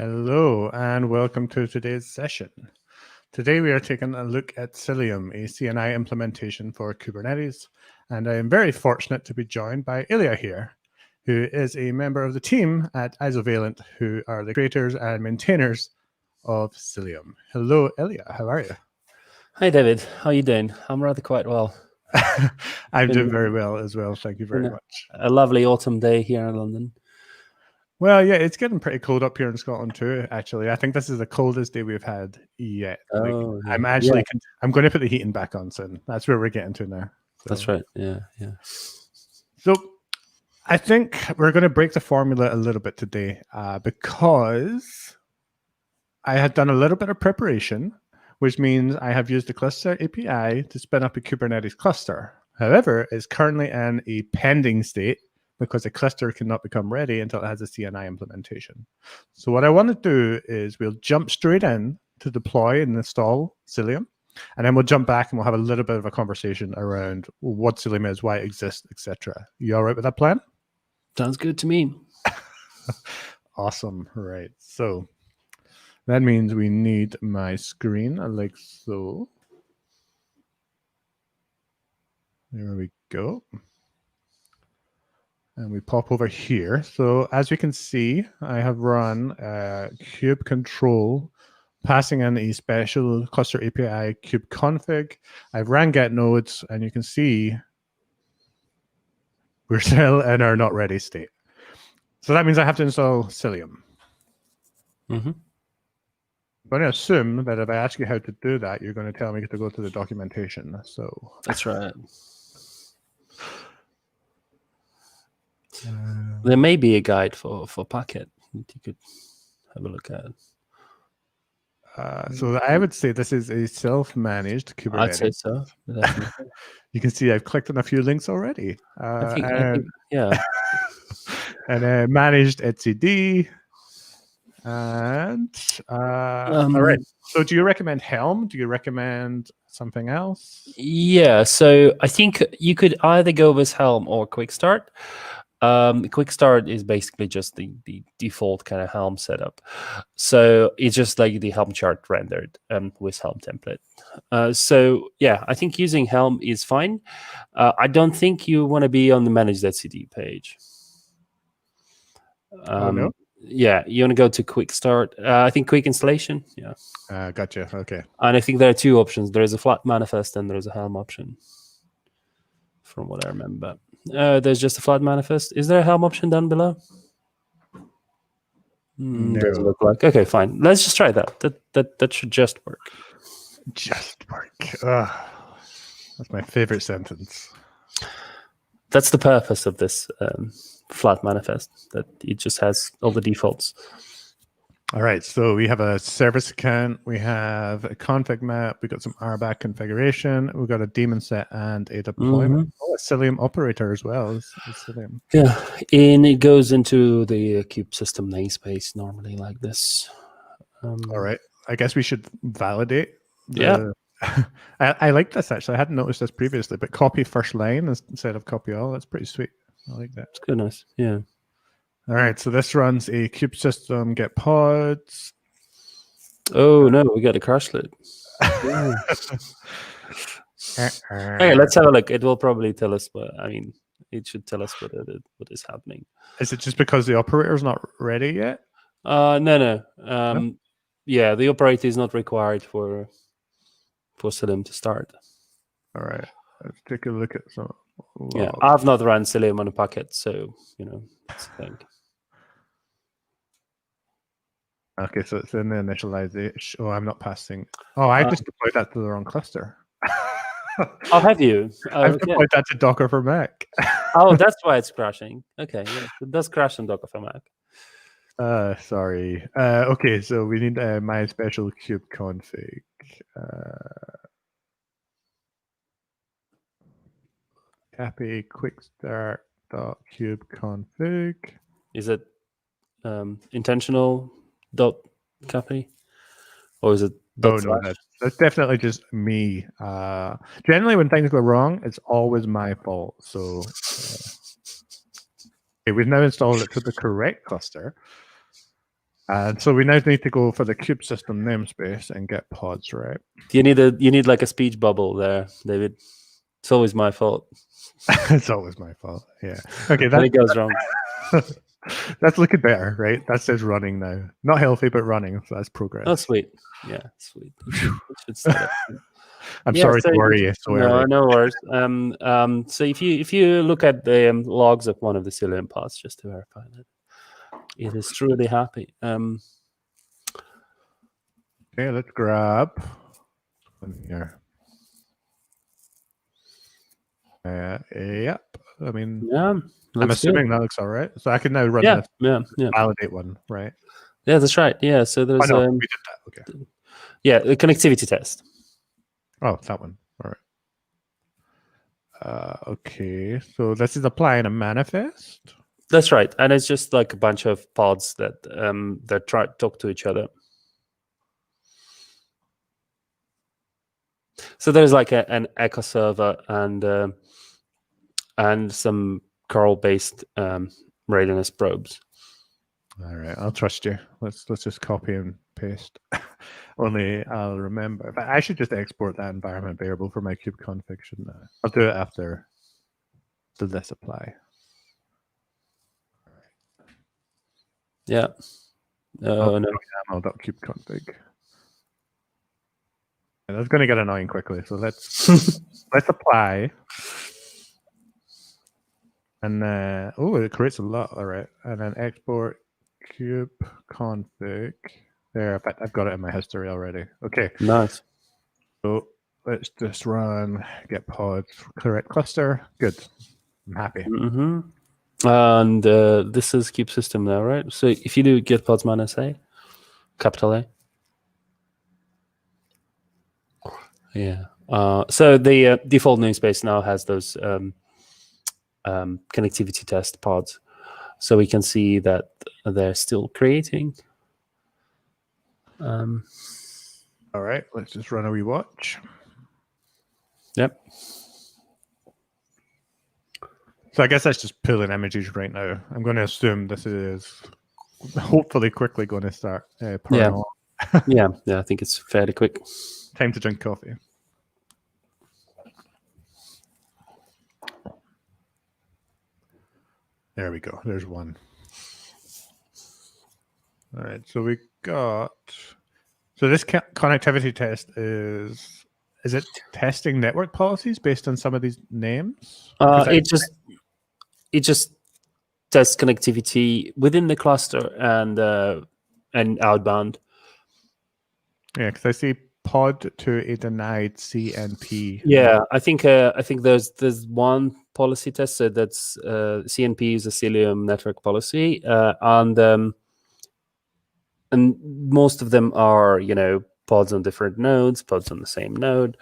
Hello and welcome to today's session. Today we are taking a look at Cilium, a CNI implementation for Kubernetes, and I am very fortunate to be joined by Ilya here, who is a member of the team at Isovalent, who are the creators and maintainers of Cilium. Hello, Ilya. How are you? Hi, David. How are you doing? I'm rather quite well. I'm doing very well as well. Thank you very much. A lovely autumn day here in London. Well, yeah, it's getting pretty cold up here in Scotland too, actually. I think this is the coldest day we've had yet. Oh, yeah. I'm going to put the heating back on soon. That's where we're getting to now. So. That's right. Yeah. So I think we're going to break the formula a little bit today because I had done a little bit of preparation, which means I have used the cluster API to spin up a Kubernetes cluster. However, it's currently in a pending state because the cluster cannot become ready until it has a CNI implementation. So what I want to do is we'll jump straight in to deploy and install Cilium, and then we'll jump back and we'll have a little bit of a conversation around what Cilium is, why it exists, etc. You all right with that plan? Sounds good to me. Awesome. Right. So that means we need my screen like so. There we go. And we pop over here. So as you can see, I have run kube control, passing in a special cluster API kube config. I've ran get nodes, and you can see we're still in our not ready state. So that means I have to install Cilium. Mm-hmm. I'm going to assume that if I ask you how to do that, you're going to tell me to go to the documentation. So that's right. There may be a guide for Packet that you could have a look at. So I would say this is a self-managed Kubernetes. I'd say so. You can see I've clicked on a few links already. I think, yeah. And managed etcd. And all right. So do you recommend Helm? Do you recommend something else? Yeah. So I think you could either go with Helm or Quickstart. Quickstart is basically just the default kind of Helm setup. So it's just like the Helm chart rendered with Helm template. So yeah, I think using Helm is fine. I don't think you want to be on the managed etcd page. Oh, no? Yeah, you want to go to Quickstart. I think quick installation. Yeah. Gotcha. Okay. And I think there are two options. There is a flat manifest and there is a Helm option, from what I remember. There's just a flat manifest. Is there a Helm option down below? No. Doesn't look like. Okay, fine. Let's just try that. That should just work. Just work. That's my favorite sentence. That's the purpose of this flat manifest, that it just has all the defaults. All right, so we have a service account, we have a config map, we got some RBAC configuration, we've got a daemon set and a deployment. Oh, a Cilium operator as well. Cilium. Yeah, and it goes into the kube system namespace normally like this. All right, I guess we should validate. Yeah. I like this actually. I hadn't noticed this previously, but copy first line instead of copy all. That's pretty sweet. I like that. It's good, nice. Yeah. All right, so this runs a kube system get pods. Oh no, we got a crash load. Okay, let's have a look. It will probably tell us, but I mean, it should tell us what is happening. Is it just because the operator is not ready yet? No. Yeah, the operator is not required for Cilum to start. All right, let's take a look at some. Yeah, I've not run Cilum on a packet, so that's the thing. Okay, so it's in the initialization. Oh, I'm not passing. Oh, I just deployed that to the wrong cluster. Oh, have you? I've deployed that to Docker for Mac. Oh, that's why it's crashing. Okay, yeah, it does crash on Docker for Mac. Sorry. Okay, so we need my special kube config. Copy quickstart.kube config. Is it intentional dot copy, or is it? Oh no, that's definitely just me. Generally, when things go wrong, it's always my fault. So okay, we've now installed it to the correct cluster. And so we now need to go for the kube system namespace and get pods, right? You need like a speech bubble there, David. It's always my fault. It's always my fault. Yeah. Okay, When it goes wrong. that's looking better, right? That says running now. Not healthy, but running. So that's progress. Oh, sweet. Yeah, sweet. It should start up. I'm sorry to worry you so early. No worries. So if you look at the logs of one of the Cilium pods, just to verify that it is truly happy. Okay, let's grab one here. Yep. I mean, Yeah. I'm assuming that looks all right. So I can now run this validate one, right? Yeah, that's right. Yeah. So there's we did that. Okay. Yeah, the connectivity test. Oh, that one. All right. Okay. So this is applying a manifest. That's right, and it's just like a bunch of pods that try to talk to each other. So there's like an echo server and some curl-based readiness probes. All right, I'll trust you. Let's just copy and paste. Only I'll remember. But I should just export that environment variable for my kube config, shouldn't I? I'll do it after this apply. Yeah. No. YAML.kube config. And that's going to get annoying quickly. So let's let's apply. And it creates a lot. All right, and then export kube config. There, in fact, I've got it in my history already. Okay. Nice. So let's just run get pods correct cluster. Good. I'm happy. Mm-hmm. And this is kube system now, right? So if you do get pods minus a, capital A. Yeah. So the default namespace now has those connectivity test pods, so we can see that they're still creating. All right, let's just run a rewatch. Yep. So I guess that's just pulling images right now. I'm going to assume this is hopefully quickly going to start. Yeah. Yeah. I think it's fairly quick. Time to drink coffee. There we go. There's one. All right. So we got. So this connectivity test is it testing network policies based on some of these names? It just tests connectivity within the cluster and outbound. Yeah, because I see pod to a denied CNP. Yeah, I think there's one policy test, so that's CNP is a Cilium network policy, and most of them are pods on different nodes, pods on the same node,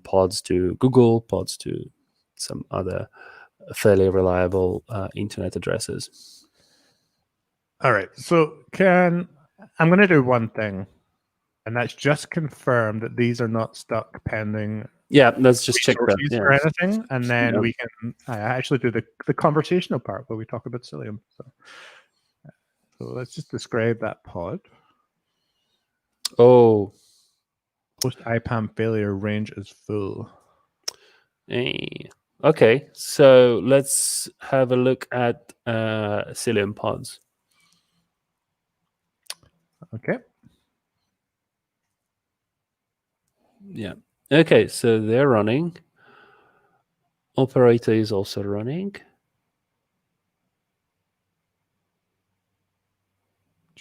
pods to Google, pods to some other fairly reliable internet addresses. All right, so I'm going to do one thing. And that's just confirm that these are not stuck pending. Yeah, let's just check that. Or anything, and then we can actually do the conversational part where we talk about Cilium. So let's just describe that pod. Oh. Post IPAM failure range is full. Hey. Okay, so let's have a look at Cilium pods. Okay. Yeah. Okay, so they're running. Operator is also running. Do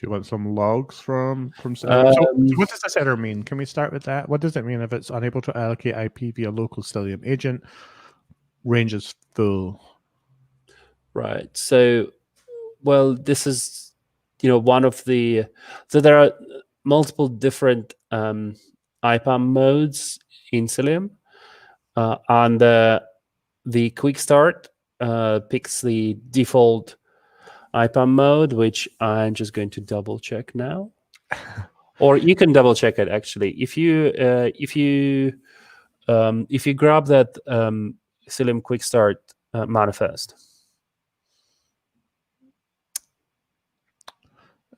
you want some logs from Cilium? So what does this error mean? Can we start with that? What does it mean if it's unable to allocate IP via local Cilium agent? Range is full. Right. So, well, this is one of the. So there are multiple different IPAM modes in Cilium, and the Quickstart picks the default IPAM mode, which I'm just going to double check now, or you can double check it actually. If you grab that Cilium Quickstart manifest.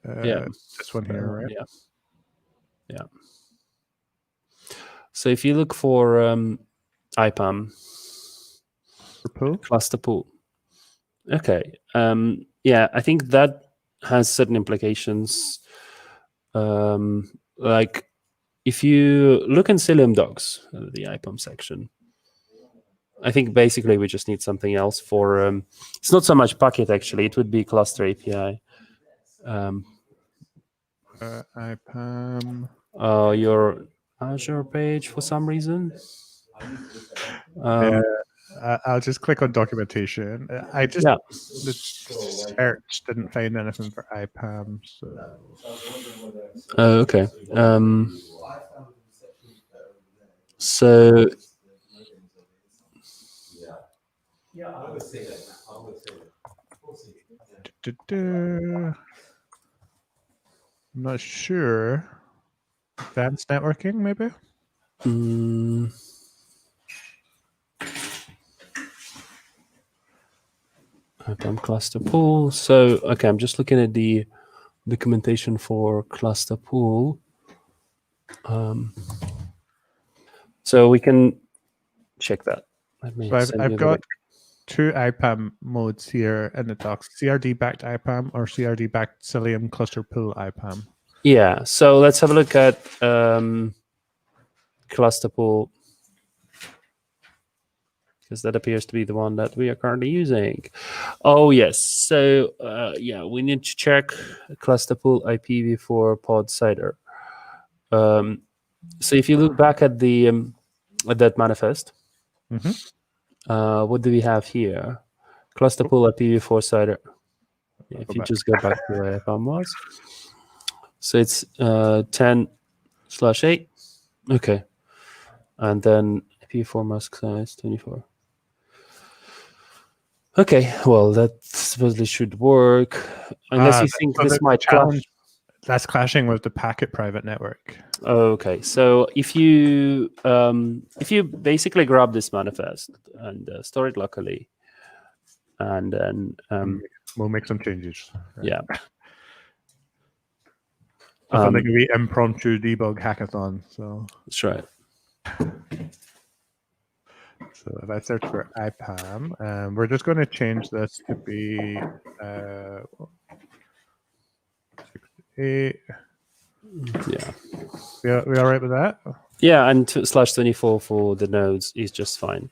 Yeah. This one here, right? Yeah. So if you look for IPAM cluster pool, okay, yeah, I think that has certain implications. Like if you look in Cilium docs, the IPAM section, I think basically we just need something else for. It's not so much Puppet actually; it would be cluster API. IPAM. Your Azure page for some reason. I'll just click on documentation. I just the search didn't find anything for IPAM. So. Okay. So. I'm not sure. Advanced networking, maybe? IPAM cluster pool. So, okay, I'm just looking at the documentation for cluster pool. So we can check that. So I've got two IPAM modes here in the docs: CRD backed IPAM or CRD backed Cilium cluster pool IPAM. Yeah. So let's have a look at cluster pool, because that appears to be the one that we are currently using. Oh yes. So yeah, we need to check cluster pool IPv4 pod CIDR. So if you look back at the at that manifest, what do we have here? Cluster pool IPv4 CIDR. Yeah, if you just go back to where IPAM was. So it's 10/8. Okay. And then IPv4 mask size 24. Okay, well, that supposedly should work. Unless you think this might clash. That's clashing with the packet private network. Okay, so if you basically grab this manifest and store it locally, and then we'll make some changes. Right? Yeah. I thought like we impromptu debug hackathon. So that's right. So if I search for IPAM, we're just going to change this to be 68. Yeah. We all right with that? Yeah, and /24 for the nodes is just fine.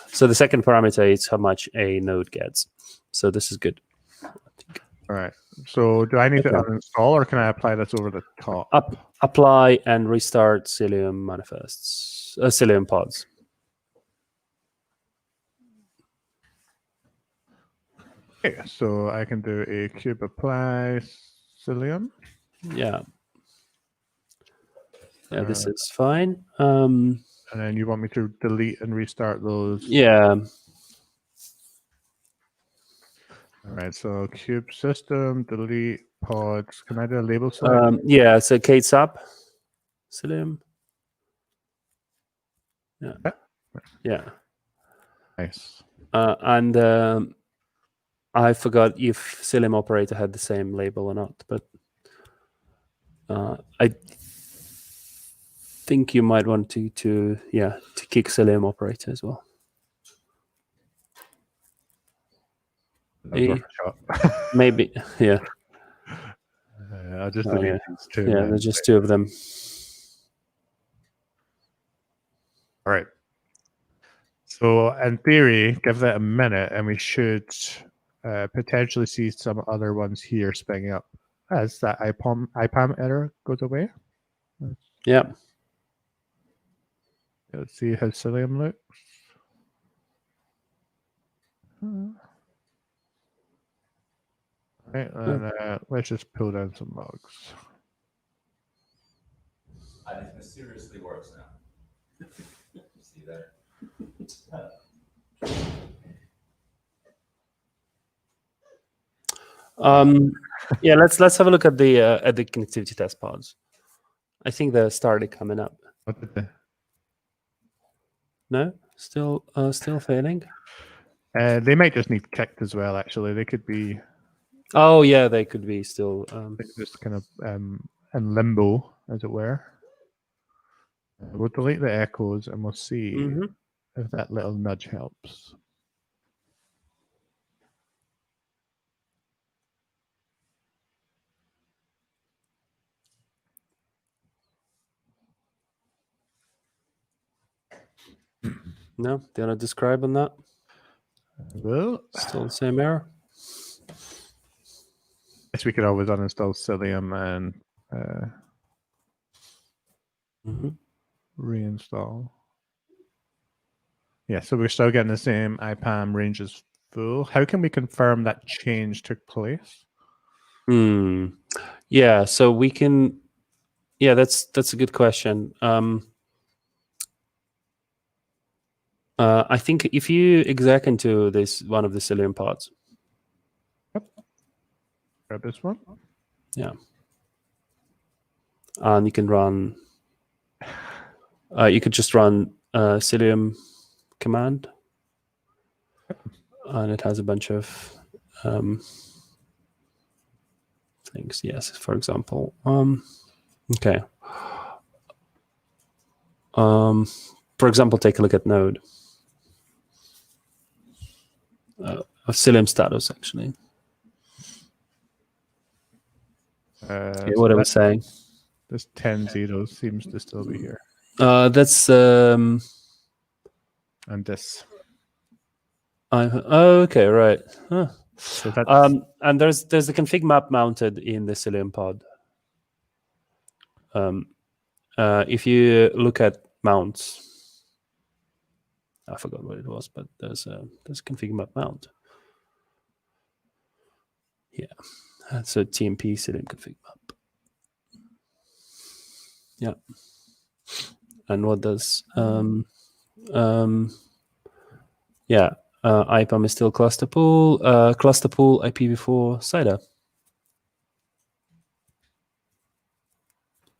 So the second parameter is how much a node gets. So this is good. All right. So do I need to uninstall, or can I apply this over the top? Apply and restart Cilium manifests, Cilium pods. Okay, so I can do a kube apply Cilium. Yeah. Yeah, this is fine. And then you want me to delete and restart those? Yeah. All right, so kube system, delete pods. Can I do a label select? Yeah, so Kate's up. Cilium. Yeah. Yeah. Nice. And I forgot if Cilium operator had the same label or not, but I think you might want to kick Cilium operator as well. Maybe, yeah. I'll just delete these two. Yeah, there's just two of them. All right. So in theory, give that a minute, and we should potentially see some other ones here springing up as that IPAM error goes away. Yeah. Let's see how Cilium looks. Right, and let's just pull down some logs. It mysteriously works now. See that? Yeah, let's have a look at the connectivity test pods. I think they're started coming up. What did they? No, still failing. They might just need kicked as well. Actually, they could be Oh yeah, they could be still. They're just kind of in limbo, as it were. We'll delete the echoes and we'll see Mhm. if that little nudge helps. No, do you want to describe on that? Well, Still the same error. guess we could always uninstall Cilium and Mhm. reinstall. Yeah, so we're still getting the same IPAM range is full. How can we confirm that change took place? Yeah, so we can. Yeah, that's a good question. I think if you exec into this one of the Cilium pods, Grab this one. yeah, and you can run. You could just run Cilium command, and it has a bunch of things. Yes, for example. Okay. For example, take a look at Node. Of Cilum status, actually. Okay, So what I was saying. this 10 zeros seems to still be here. That's And this. okay, right. Huh. So that's And there's the config map mounted in the Cilium pod. If you look at mounts, I forgot what it was, but there's a config map mount. Yeah, that's a TMP Cilium config map. Yeah, and what does yeah, IPAM is still cluster pool IPv4 CIDR.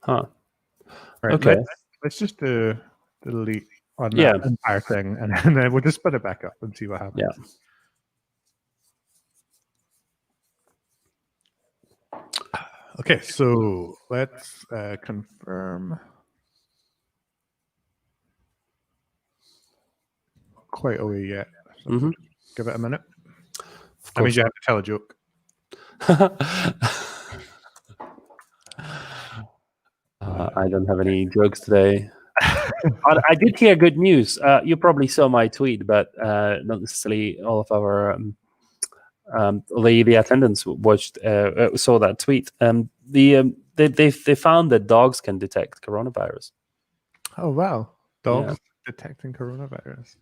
Huh. right. Okay. Let's just delete on Yeah. that entire thing, and then we'll just put it back up and see what happens. Yeah. Okay, so let's confirm. Quite away yet. So Mhm. give it a minute. Of That means course. you have to tell a joke. I don't have any jokes today. I did hear good news. You probably saw my tweet, but not necessarily all of our the attendants watched saw that tweet. They found that dogs can detect coronavirus. Oh wow, dogs Yeah. detecting coronavirus.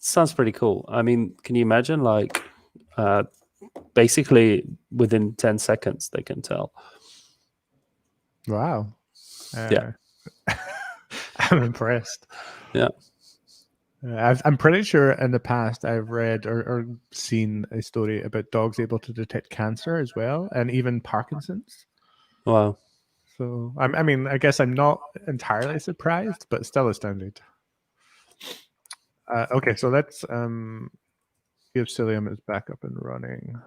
Sounds pretty cool. I mean, can you imagine? Like, basically within 10 seconds, they can tell. Wow. Yeah. I'm impressed. Yeah. I'm pretty sure in the past I've read or seen a story about dogs able to detect cancer as well, and even Parkinson's. Wow. So I mean, I guess I'm not entirely surprised, but still astounded. Okay, so let's see if Cilium is back up and running.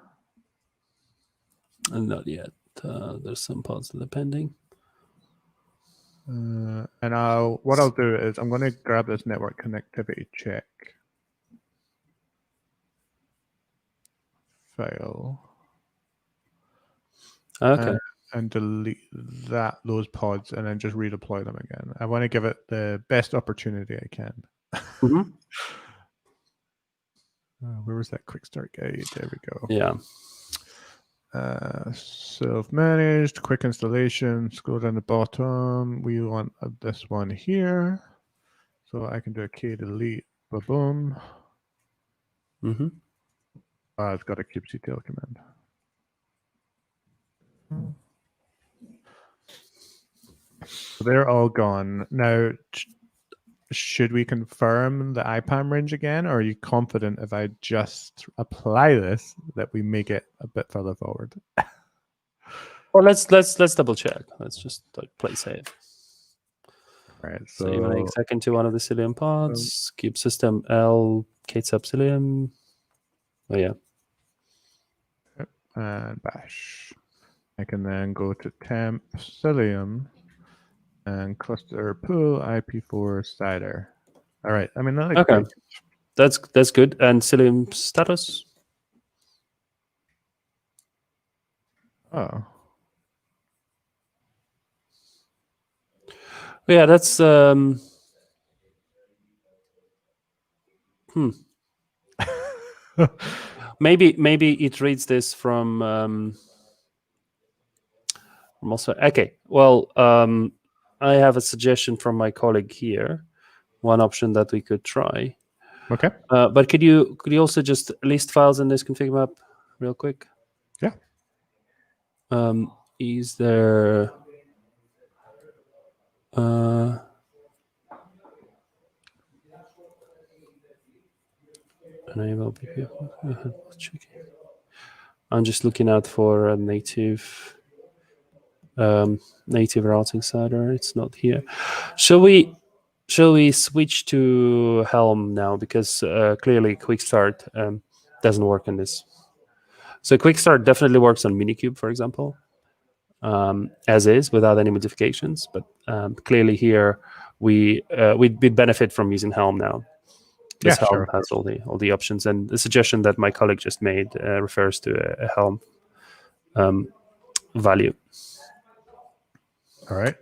And not yet. There's some pods that are pending. And what I'll do is I'm going to grab this network connectivity check file. Okay. And delete those pods and then just redeploy them again. I want to give it the best opportunity I can. Mm-hmm. Where was that quick start guide? There we go. Yeah. Self-managed, quick installation. Scroll down the bottom. We want this one here. So I can do a k-delete. Boom. Mm-hmm. It's got a kubectl command. So they're all gone. Now, should we confirm the IPAM range again, or are you confident if I just apply this that we make it a bit further forward? Well, let's double check. Let's just play safe. Right. So you want to exec into one of the Cilium pods, kube system L, K sub Cilium. Oh yeah. and bash. I can then go to temp Cilium and cluster pool IP4 CIDR. All right. I mean, that looks Okay. pretty That's good. And Cilum status? Oh. Yeah, that's maybe it reads this from also. Okay. Well, I have a suggestion from my colleague here. One option that we could try. Okay. But could you also just list files in this config map real quick? Yeah. Is there enable BPF? I'm just looking out for a native routing CIDR. It's not here. Shall we switch to Helm now, because clearly Quickstart doesn't work on this. So Quickstart definitely works on Minikube, for example, as is without any modifications. But clearly here we'd benefit from using Helm now, because Yeah, Helm sure. has all the options. And the suggestion that my colleague just made refers to a Helm value. All right.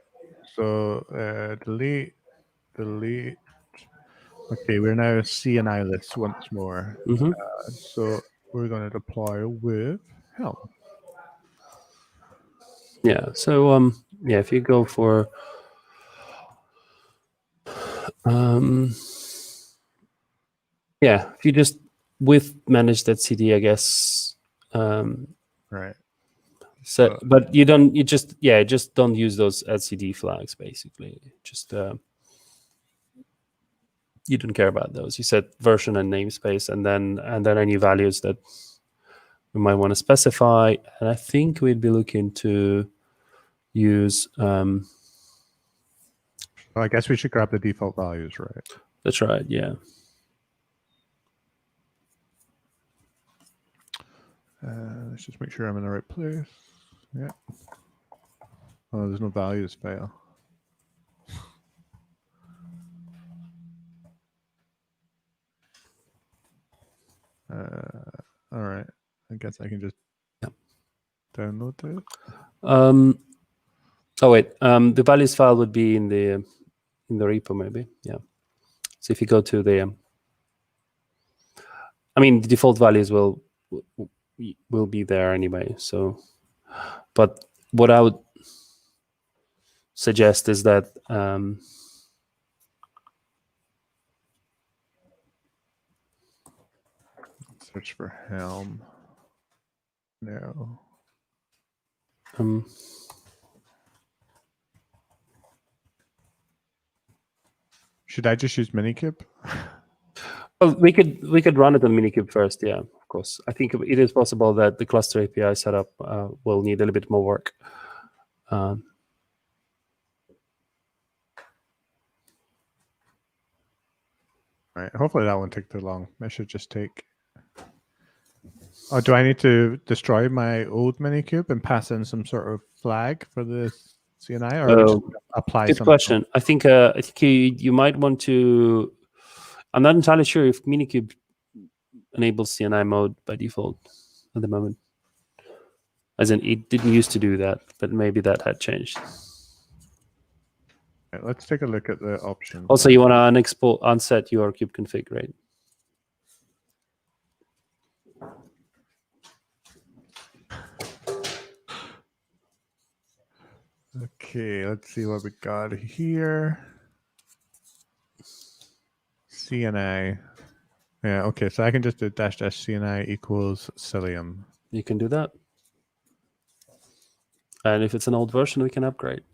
So delete. Okay, we're now CNI list once more. Mm-hmm. So we're going to deploy with Helm. Yeah. So if you go for if you just with manage.cd, I guess. Right. So, but you just don't use those etcd flags. Basically, just you don't care about those. You set version and namespace, and then any values that we might want to specify. And I think we'd be looking to use. Well, I guess we should grab the default values, right? That's right. Yeah. Let's just make sure I'm in the right place. Yeah. Oh, there's no values fail. All right. I guess I can just download this. Oh wait. The values file would be in the repo, maybe. Yeah. So if you go to the, I mean, the default values will be there anyway. So, but what I would suggest is that Search for Helm. No. Should I just use Minikube? Well, we could run it on Minikube first. Yeah, of course. I think it is possible that the cluster API setup will need a little bit more work. All right. Hopefully that won't take too long. It should just take. Oh, do I need to destroy my old Minikube and pass in some sort of flag for the CNI, or just apply good something? question. I think you might want to. I'm not entirely sure if Minikube enables CNI mode by default at the moment. As in, it didn't used to do that, but maybe that had changed. Right, let's take a look at the options. Also, you want to unset your kube config, right? Okay, let's see what we got here. CNI. Yeah, okay, so I can just do -- CNI equals Cilium. You can do that. And if it's an old version, we can upgrade.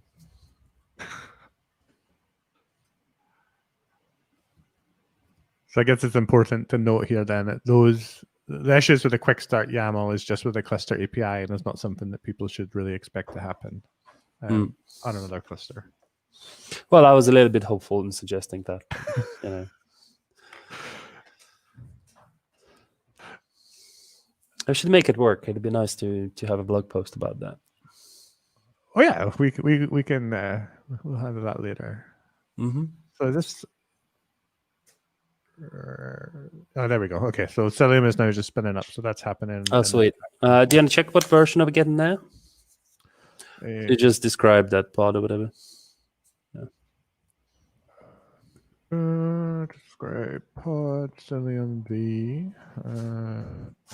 So I guess it's important to note here then that the issues with the Quickstart YAML is just with the cluster API, and it's not something that people should really expect to happen on another cluster. Well, I was a little bit hopeful in suggesting that. You know. I should make it work. It'd be nice to have a blog post about that. Oh yeah, we can we'll handle that later. Mm-hmm. So this. Oh, there we go. Okay, so Cilium is now just spinning up, so that's happening. Oh, sweet. Do you want to check what version are we getting now? You just described that pod or whatever. Describe pod Cilium V.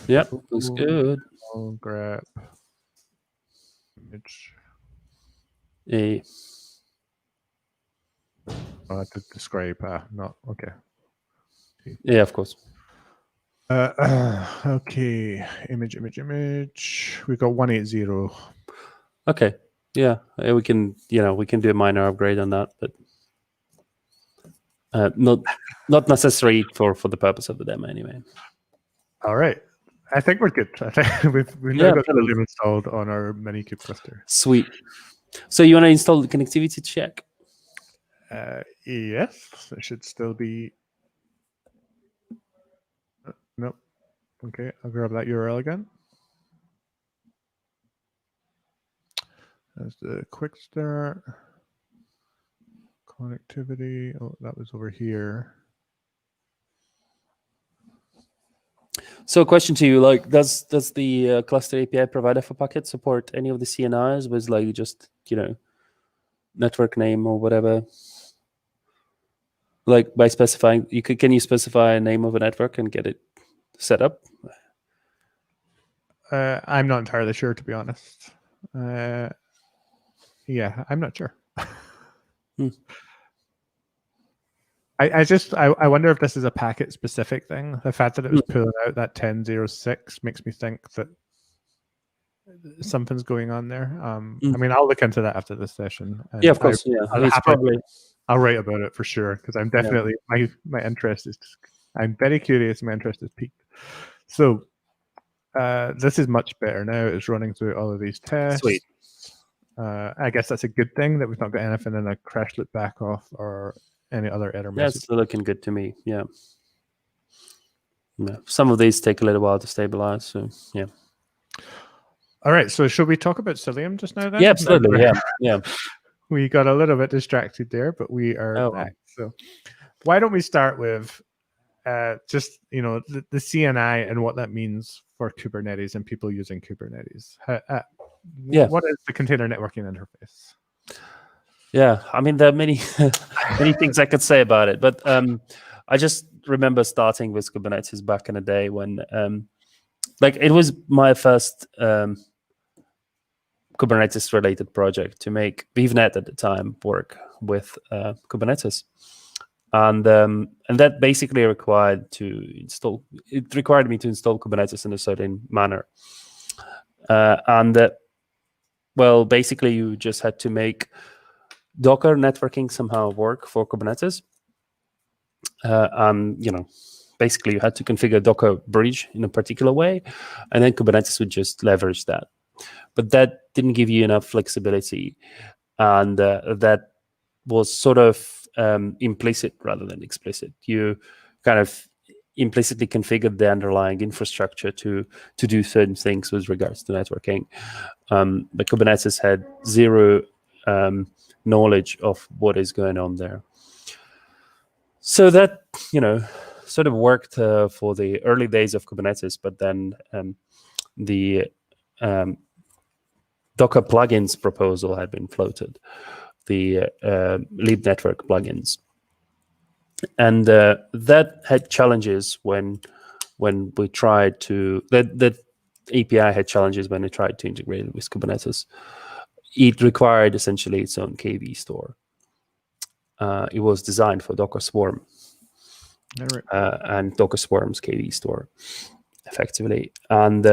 Yep, looks good. I'll grab image. To describe. Not okay. Yeah, of course. Okay, image. We got 180. Okay. Yeah, we can do a minor upgrade on that, but not necessary for the purpose of the demo anyway. All right. I think we're good. I think we've now got Cilium installed on our minikube cluster. Sweet. So you want to install the connectivity check? Yes, it should still be. Nope. Okay, I'll grab that URL again. That's the Quickstart connectivity. Oh, that was over here. So, a question to you: like, does the cluster API provider for Packet support any of the CNIs with like just network name or whatever? Like by specifying, can you specify a name of a network and get it set up? I'm not entirely sure, to be honest. Yeah, I'm not sure. I wonder if this is a packet specific thing. The fact that it was pulling out that 10.06 makes me think that something's going on there. I mean, I'll look into that after this session. Yeah, of course. I'll write about it for sure, because I'm definitely my interest is. I'm very curious. My interest is piqued. So this is much better now. It's running through all of these tests. Sweet. I guess that's a good thing that we've not got anything in a crash loop back off or any other error message. That's looking good to me. Yeah. Some of these take a little while to stabilize. So yeah. All right. So should we talk about Cilium just now then? Yeah, absolutely. Yeah. We got a little bit distracted there, but we are back. So why don't we start with just the CNI and what that means for Kubernetes and people using Kubernetes. What is the container networking interface? Yeah, I mean, there are many many things I could say about it, but I just remember starting with Kubernetes back in the day when it was my first Kubernetes related project to make ViVNet at the time work with Kubernetes. And that basically required me to install Kubernetes in a certain manner. Basically you just had to make Docker networking somehow work for Kubernetes. Basically you had to configure Docker bridge in a particular way, and then Kubernetes would just leverage that. But that didn't give you enough flexibility, and that was sort of implicit rather than explicit. You kind of implicitly configured the underlying infrastructure to do certain things with regards to networking. But Kubernetes had zero knowledge of what is going on there. So that, sort of worked for the early days of Kubernetes, but then the Docker plugins proposal had been floated, the lib network plugins. And that had challenges when we tried to, that API had challenges when we tried to integrate it with Kubernetes. It required essentially its own KV store. It was designed for Docker Swarm. And Docker Swarm's KV store, effectively. And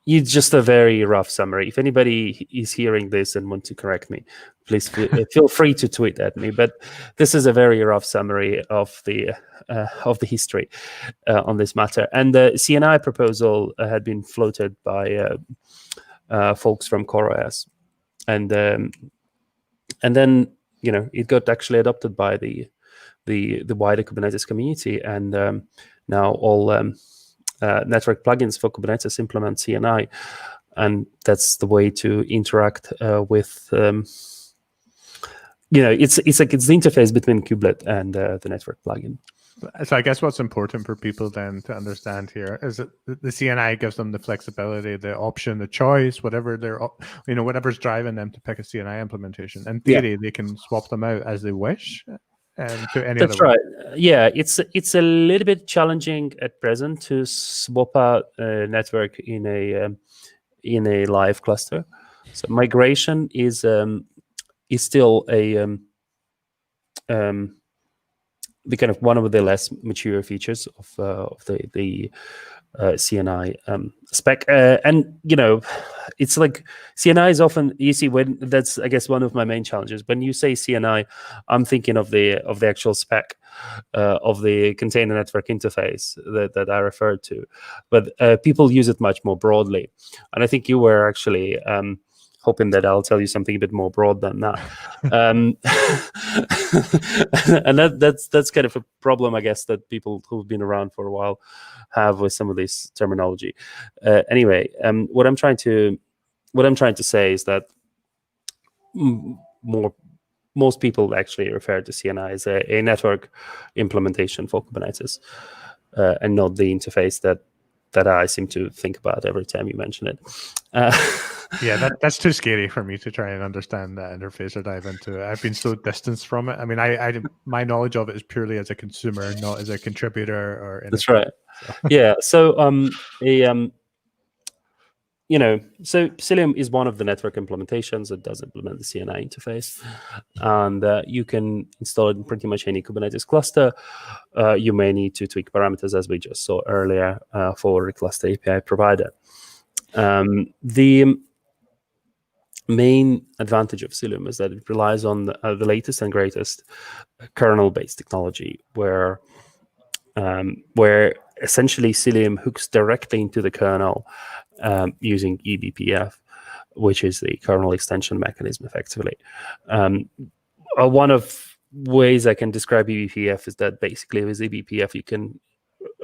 it's just a very rough summary. If anybody is hearing this and want to correct me, please feel free to tweet at me. But this is a very rough summary of the history on this matter. And the CNI proposal had been floated by folks from CoreDNS, and then it got actually adopted by the wider Kubernetes community, and now all network plugins for Kubernetes implement CNI, and that's the way to interact with. It's like it's the interface between kubelet and the network plugin. So I guess what's important for people then to understand here is that the CNI gives them the flexibility, the option, the choice, whatever whatever's driving them to pick a CNI implementation. In theory, they can swap them out as they wish to any That's other right. Yeah, it's a little bit challenging at present to swap out a network in a live cluster. So migration is still the kind of one of the less mature features of the CNI spec, and it's like CNI is often that's I guess one of my main challenges. When you say CNI, I'm thinking of the actual spec of the container network interface that I referred to, but people use it much more broadly, and I think you were actually hoping that I'll tell you something a bit more broad than that. And that's kind of a problem, I guess, that people who've been around for a while have with some of this terminology. Anyway, what I'm trying to say is that most people actually refer to CNI as a network implementation for Kubernetes, and not the interface that I seem to think about every time you mention it. Yeah, that's too scary for me to try and understand that interface or dive into it. I've been so distanced from it. I mean, my knowledge of it is purely as a consumer, not as a contributor or anything. That's right. So. Yeah. So so Cilium is one of the network implementations that does implement the CNI interface, and you can install it in pretty much any Kubernetes cluster. You may need to tweak parameters, as we just saw earlier, for a cluster API provider. The main advantage of Cilum is that it relies on the latest and greatest kernel-based technology, where essentially Cilium hooks directly into the kernel using eBPF, which is the kernel extension mechanism, effectively. One of ways I can describe eBPF is that basically with eBPF you can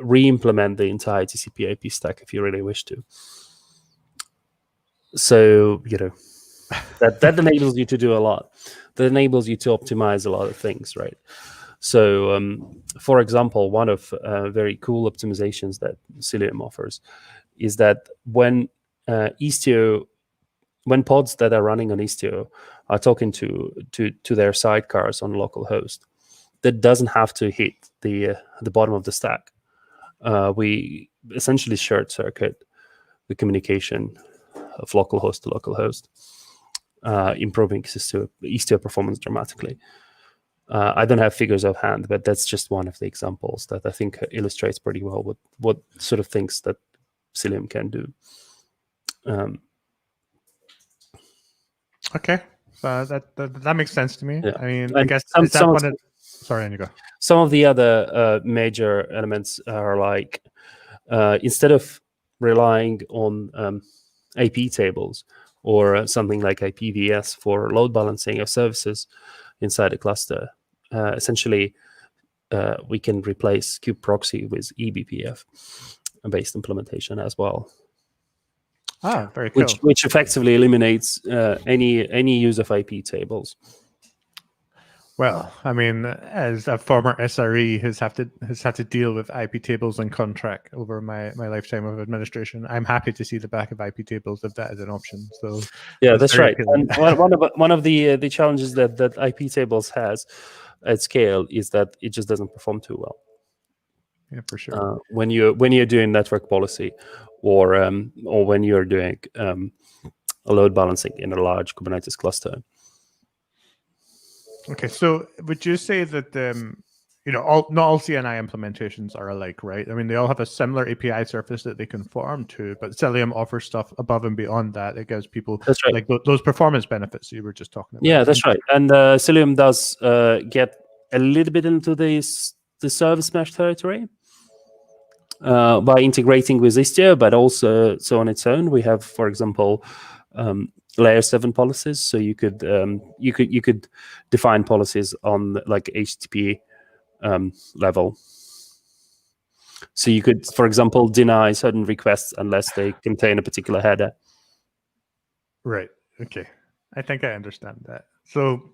re-implement the entire TCP/IP stack if you really wish to. So that enables you to do a lot. That enables you to optimize a lot of things, right? So, for example, one of very cool optimizations that Cilium offers is that when pods that are running on Istio are talking to their sidecars on localhost, that doesn't have to hit the bottom of the stack. We essentially short circuit the communication of localhost to localhost, improving Istio performance dramatically. I don't have figures of hand, but that's just one of the examples that I think illustrates pretty well what sort of things that Cilium can do. Okay, so that makes sense to me. Yeah. I mean, And I guess sorry, Inigo. Some of the other major elements are like instead of relying on IP tables or something like IPVS for load balancing of services inside a cluster, essentially we can replace kubeproxy with eBPF based implementation as well. Ah, very cool. Which effectively eliminates any use of IP tables. Well, I mean, as a former SRE who's had to deal with IP tables and contract over my lifetime of administration, I'm happy to see the back of IP tables if that is an option. So yeah, that's right. And one of the challenges that IP tables has at scale is that it just doesn't perform too well. Yeah, for sure. When you're doing network policy, or when you're doing a load balancing in a large Kubernetes cluster. Okay, so would you say that not all CNI implementations are alike, right? I mean, they all have a similar API surface that they conform to, but Cilium offers stuff above and beyond that. It gives people like those performance benefits you were just talking about. Yeah, that's right. And Cilium does get a little bit into the service mesh territory by integrating with Istio, but also on its own. We have, for example, layer 7 policies, so you could define policies on like HTTP level, So you could, for example, deny certain requests unless they contain a particular header. Right. Okay. I think I understand that. So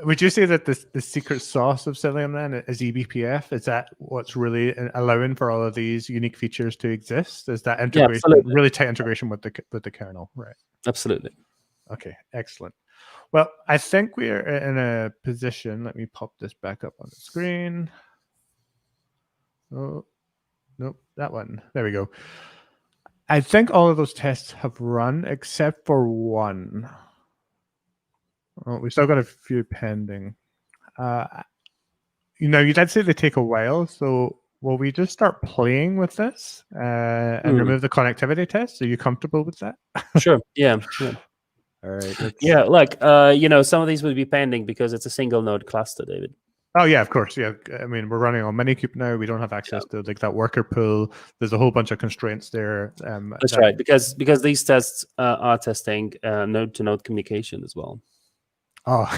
would you say that the secret sauce of Cilium then is eBPF? Is that what's really allowing for all of these unique features to exist? Is that integration, absolutely. really tight integration with the kernel? Right. Absolutely. Okay, excellent. Well, I think we are in a position. Let me pop this back up on the screen. Oh, nope, that one. There we go. I think all of those tests have run except for one. Oh, we still got a few pending. You did say they take a while, so will we just start playing with this and remove the connectivity test? Are you comfortable with that? Sure. Yeah. All right. Yeah, like some of these would be pending because it's a single node cluster, David. Oh yeah, of course. Yeah, I mean we're running on minikube now. We don't have access to like that worker pool. There's a whole bunch of constraints there. That's right, because these tests are testing node-to-node communication as well. Oh,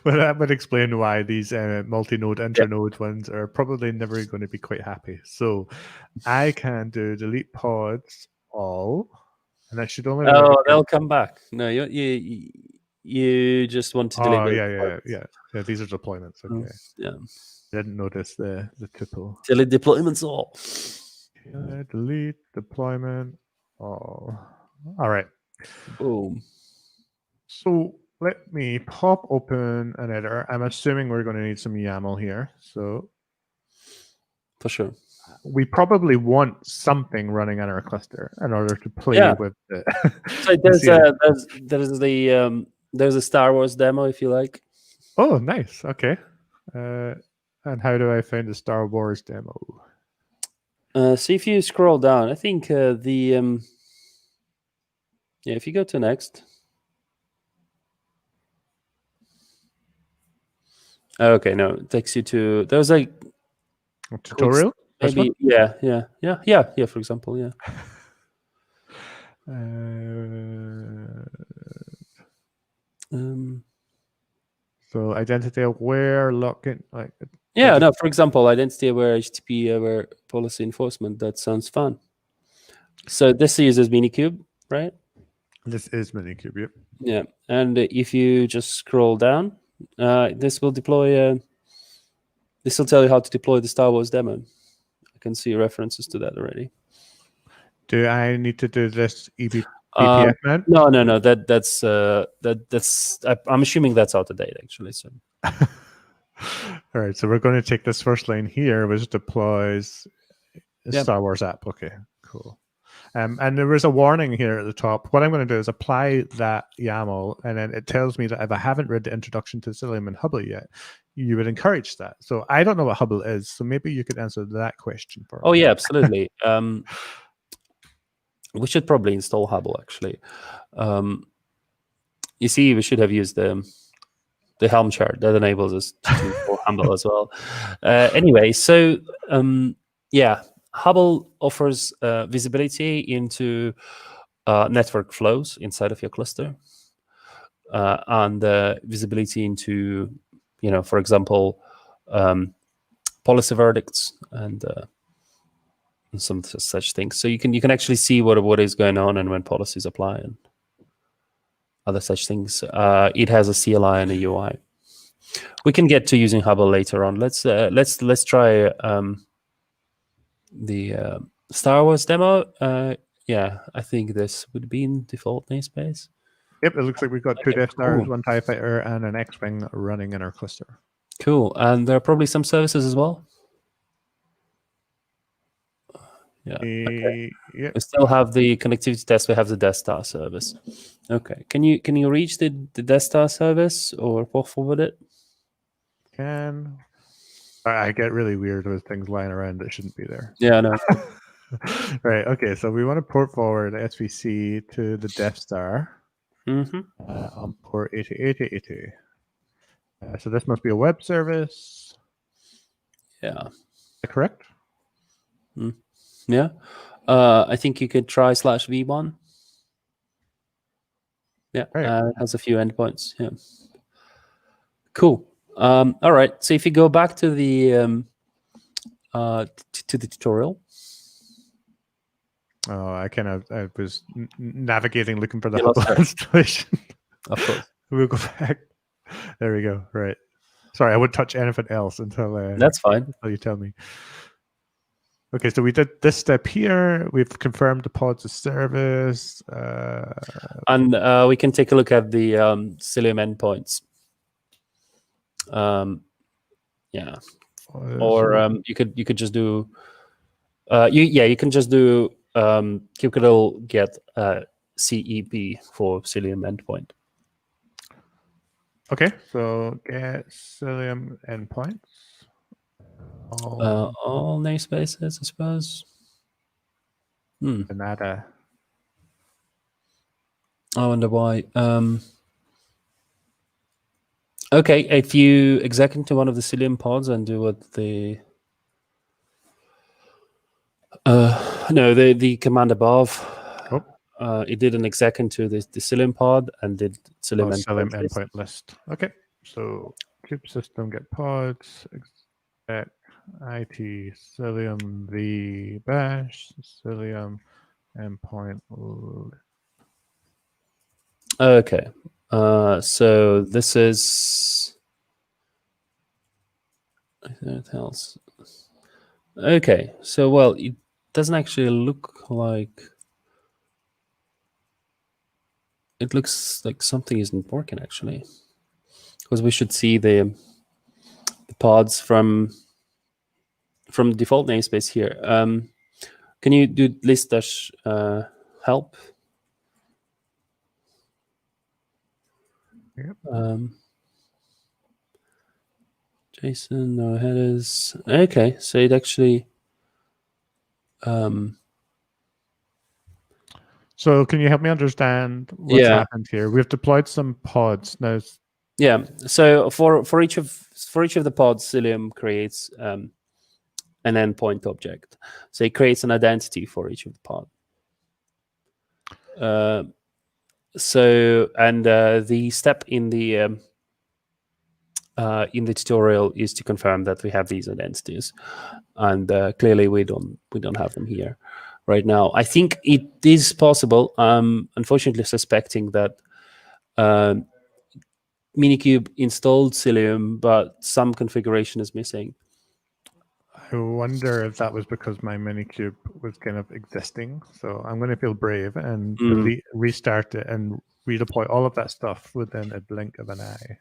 well, that would explain why these multi-node, inter-node ones are probably never going to be quite happy. So I can do delete pods all, and that should only. Oh, they'll come back. No, you just want to delete. Oh yeah. These are deployments. Okay. Yeah. Didn't notice the tuple. Delete deployments all. Delete deployment all. All right. Boom. So let me pop open an editor. I'm assuming we're going to need some YAML here. So for sure, we probably want something running on our cluster in order to play with the. So there's a Star Wars demo if you like. Oh, nice. Okay. And how do I find the Star Wars demo? So if you scroll down, I think if you go to next. Okay, no, it takes you to there's a tutorial. Maybe yeah. For example, yeah. So identity aware login, like. Yeah, no. For example, identity aware HTTP aware policy enforcement. That sounds fun. So this uses minikube, right? This is minikube. Yep. Yeah, and if you just scroll down, this will deploy. This will tell you how to deploy the Star Wars demo. I can see references to that already. Do I need to do this eBPF, man? No. That's I'm assuming that's out of date actually. So. All right, so we're going to take this first line here, which deploys a Star Wars app. Okay, cool. And there was a warning here at the top. What I'm going to do is apply that YAML, and then it tells me that if I haven't read the introduction to Cilium and Hubble yet, you would encourage that. So I don't know what Hubble is, so maybe you could answer that question for me. Oh yeah, absolutely. We should probably install Hubble actually. You see, we should have used the Helm chart that enables us to install Hubble as well. Anyway, so Hubble offers visibility into network flows inside of your cluster, and visibility into, for example, policy verdicts and some such things. So you can actually see what is going on and when policies apply and other such things. It has a CLI and a UI. We can get to using Hubble later on. Let's try the Star Wars demo. I think this would be in default namespace. Yep, it looks like we've got two Death Stars, one TIE Fighter, and an X-Wing running in our cluster. Cool, and there are probably some services as well. Yeah. Okay. Yep. We still have the connectivity test. We have the Death Star service. Okay. Can you reach the Death Star service or port forward it? I get really weird with things lying around that shouldn't be there. Yeah, no. Right. Okay. So we want to port forward SVC to the Death Star on port 808080. So this must be a web service. Yeah. Is that correct? Yeah. I think you could try /v1. Yeah. Right. It has a few endpoints. Yeah. Cool. All right. So if you go back to the to the tutorial, Oh, I was navigating, looking for the You lost Hubble her. installation. of course, We'll go back. There we go. Right. Sorry, I wouldn't touch anything else until that's fine. you tell me. Okay, so we did this step here. We've confirmed the pods of service. And we can take a look at the Cilium endpoints. Yeah, or you could just do. You can just do kubectl get CEP for Cilium endpoint. Okay, so get Cilium endpoints. All namespaces, I suppose. Nada. I wonder why. Okay, if you exec into one of the Cilium pods and do what the no, the command above, it did an exec into the Cilium pod and did Cilium Cilium endpoint list. endpoint list. Okay, so kube system get pods, exec it Cilium v bash Cilium endpoint. Okay, so this is anything else. Okay, so well, it doesn't actually look like. It looks like something isn't working actually, because we should see the pods from the default namespace here. Can you do list dash help? Yep. JSON, no headers. Okay, so it actually. So can you help me understand what's happened here? We've deployed some pods now. Yeah. So for each of the pods, Cilium creates an endpoint object. So it creates an identity for each of the pod. The step in the tutorial is to confirm that we have these identities, and clearly we don't have them here right now. I think it is possible. Unfortunately, suspecting that minikube installed Cilium, but some configuration is missing. I wonder if that was because my minikube was kind of existing. So I'm going to feel brave and restart it and redeploy all of that stuff within a blink of an eye.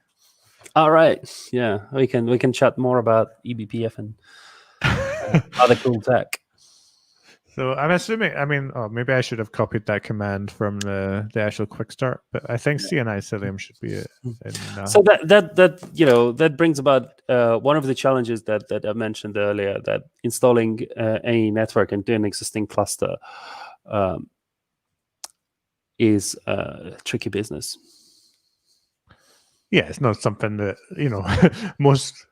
All right. Yeah, we can chat more about eBPF and other cool tech. So I'm assuming, maybe I should have copied that command from the actual Quickstart, but I think CNI Cilium should be enough. So that brings about one of the challenges that I mentioned earlier, that installing any network into an existing cluster is a tricky business. Yeah, it's not something that most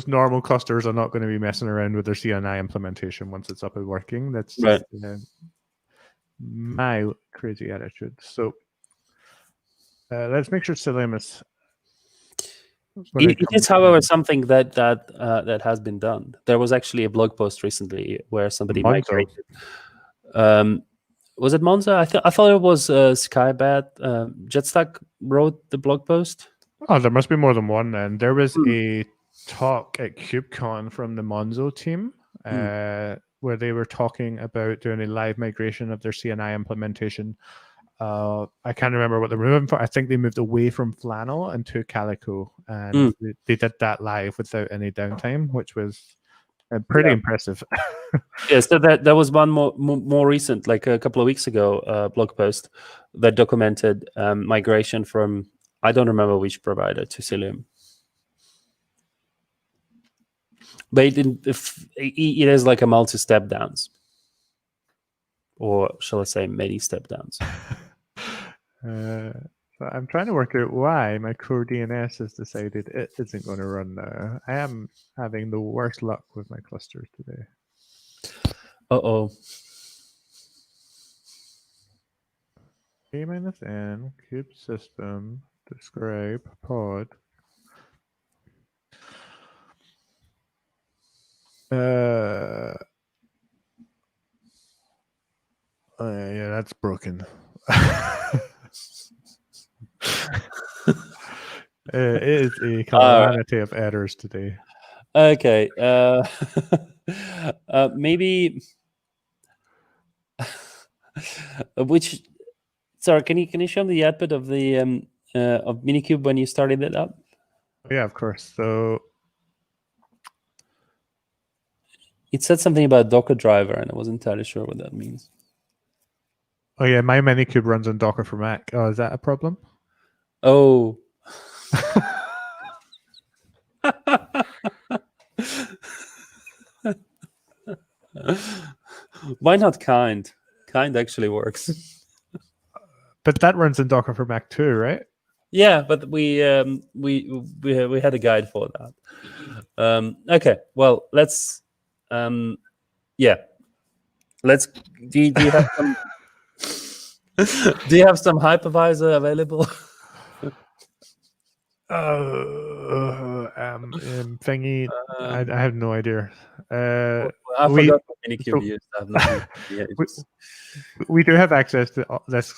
normal clusters are not going to be messing around with their CNI implementation once it's up and working. That's right. My crazy attitude. So let's make sure Cilium is. It is, however, something that has been done. There was actually a blog post recently where somebody migrated. Was it Monza? I thought it was Skybat. Jetstack wrote the blog post. Oh, there must be more than one then. There was a talk at KubeCon from the Monzo team where they were talking about doing a live migration of their CNI implementation. I can't remember what they were moving for. I think they moved away from Flannel and to Calico, and they did that live without any downtime, which was pretty impressive. Yeah, so that was one more recent, like a couple of weeks ago, blog post that documented migration from, I don't remember which provider, to Cilium. But it is like a multi-step downs, or shall I say many step downs. So I'm trying to work out why my CoreDNS has decided it isn't going to run now. I am having the worst luck with my clusters today. Uh-oh. A-N, kube system, describe, pod. Yeah, that's broken. It is a calamity of errors today. Okay. Maybe. Which? Sorry, can you show me the output of the of minikube when you started it up? Yeah, of course. So It said something about Docker driver, and I wasn't entirely sure what that means. oh yeah, my minikube runs on Docker for Mac. Oh, is that a problem? Oh. Why not kind? Kind actually works. But that runs in Docker for Mac too, right? Yeah, but we had a guide for that. Okay, well, let's yeah, let's. Do you have some? Do you have some hypervisor available? Thingy. I have no idea. I we- forgot what minikube so- used. I have no idea. we do have access to this.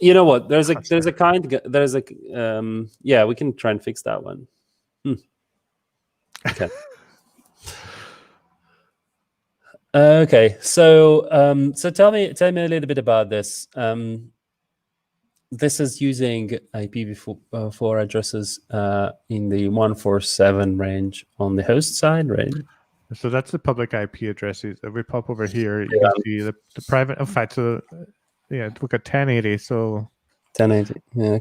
You know what? There's a yeah, we can try and fix that one. Okay. Okay. So so tell me a little bit about this. This is using IPv4 addresses in the 147 range on the host side, right? So that's the public IP addresses. If we pop over here, you can see the private. In fact, so yeah, we got 1080. So 1080. Yeah.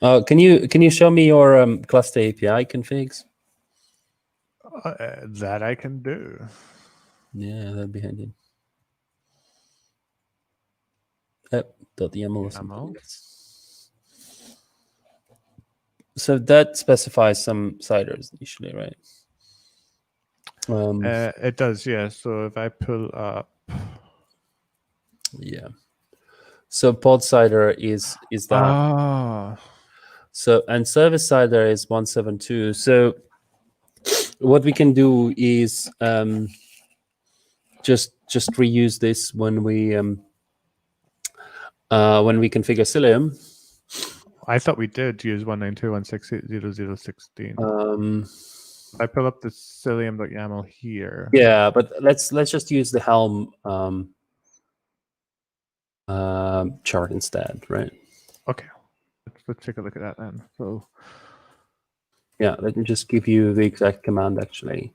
Okay. Can you show me your cluster API configs? that I can do. Yeah, that'd be handy. .yaml or something. So that specifies some CIDRs initially, right? It does, yeah. So if I pull up, yeah. So pod CIDR is that. Ah. So and service CIDR is 172. So what we can do is just reuse this when we configure Cilium. I thought we did use 192.168.0.0.16. I pull up the Cilium.yaml here. Yeah, but let's just use the Helm chart instead, right? Okay, let's take a look at that then. So yeah, let me just give you the exact command actually,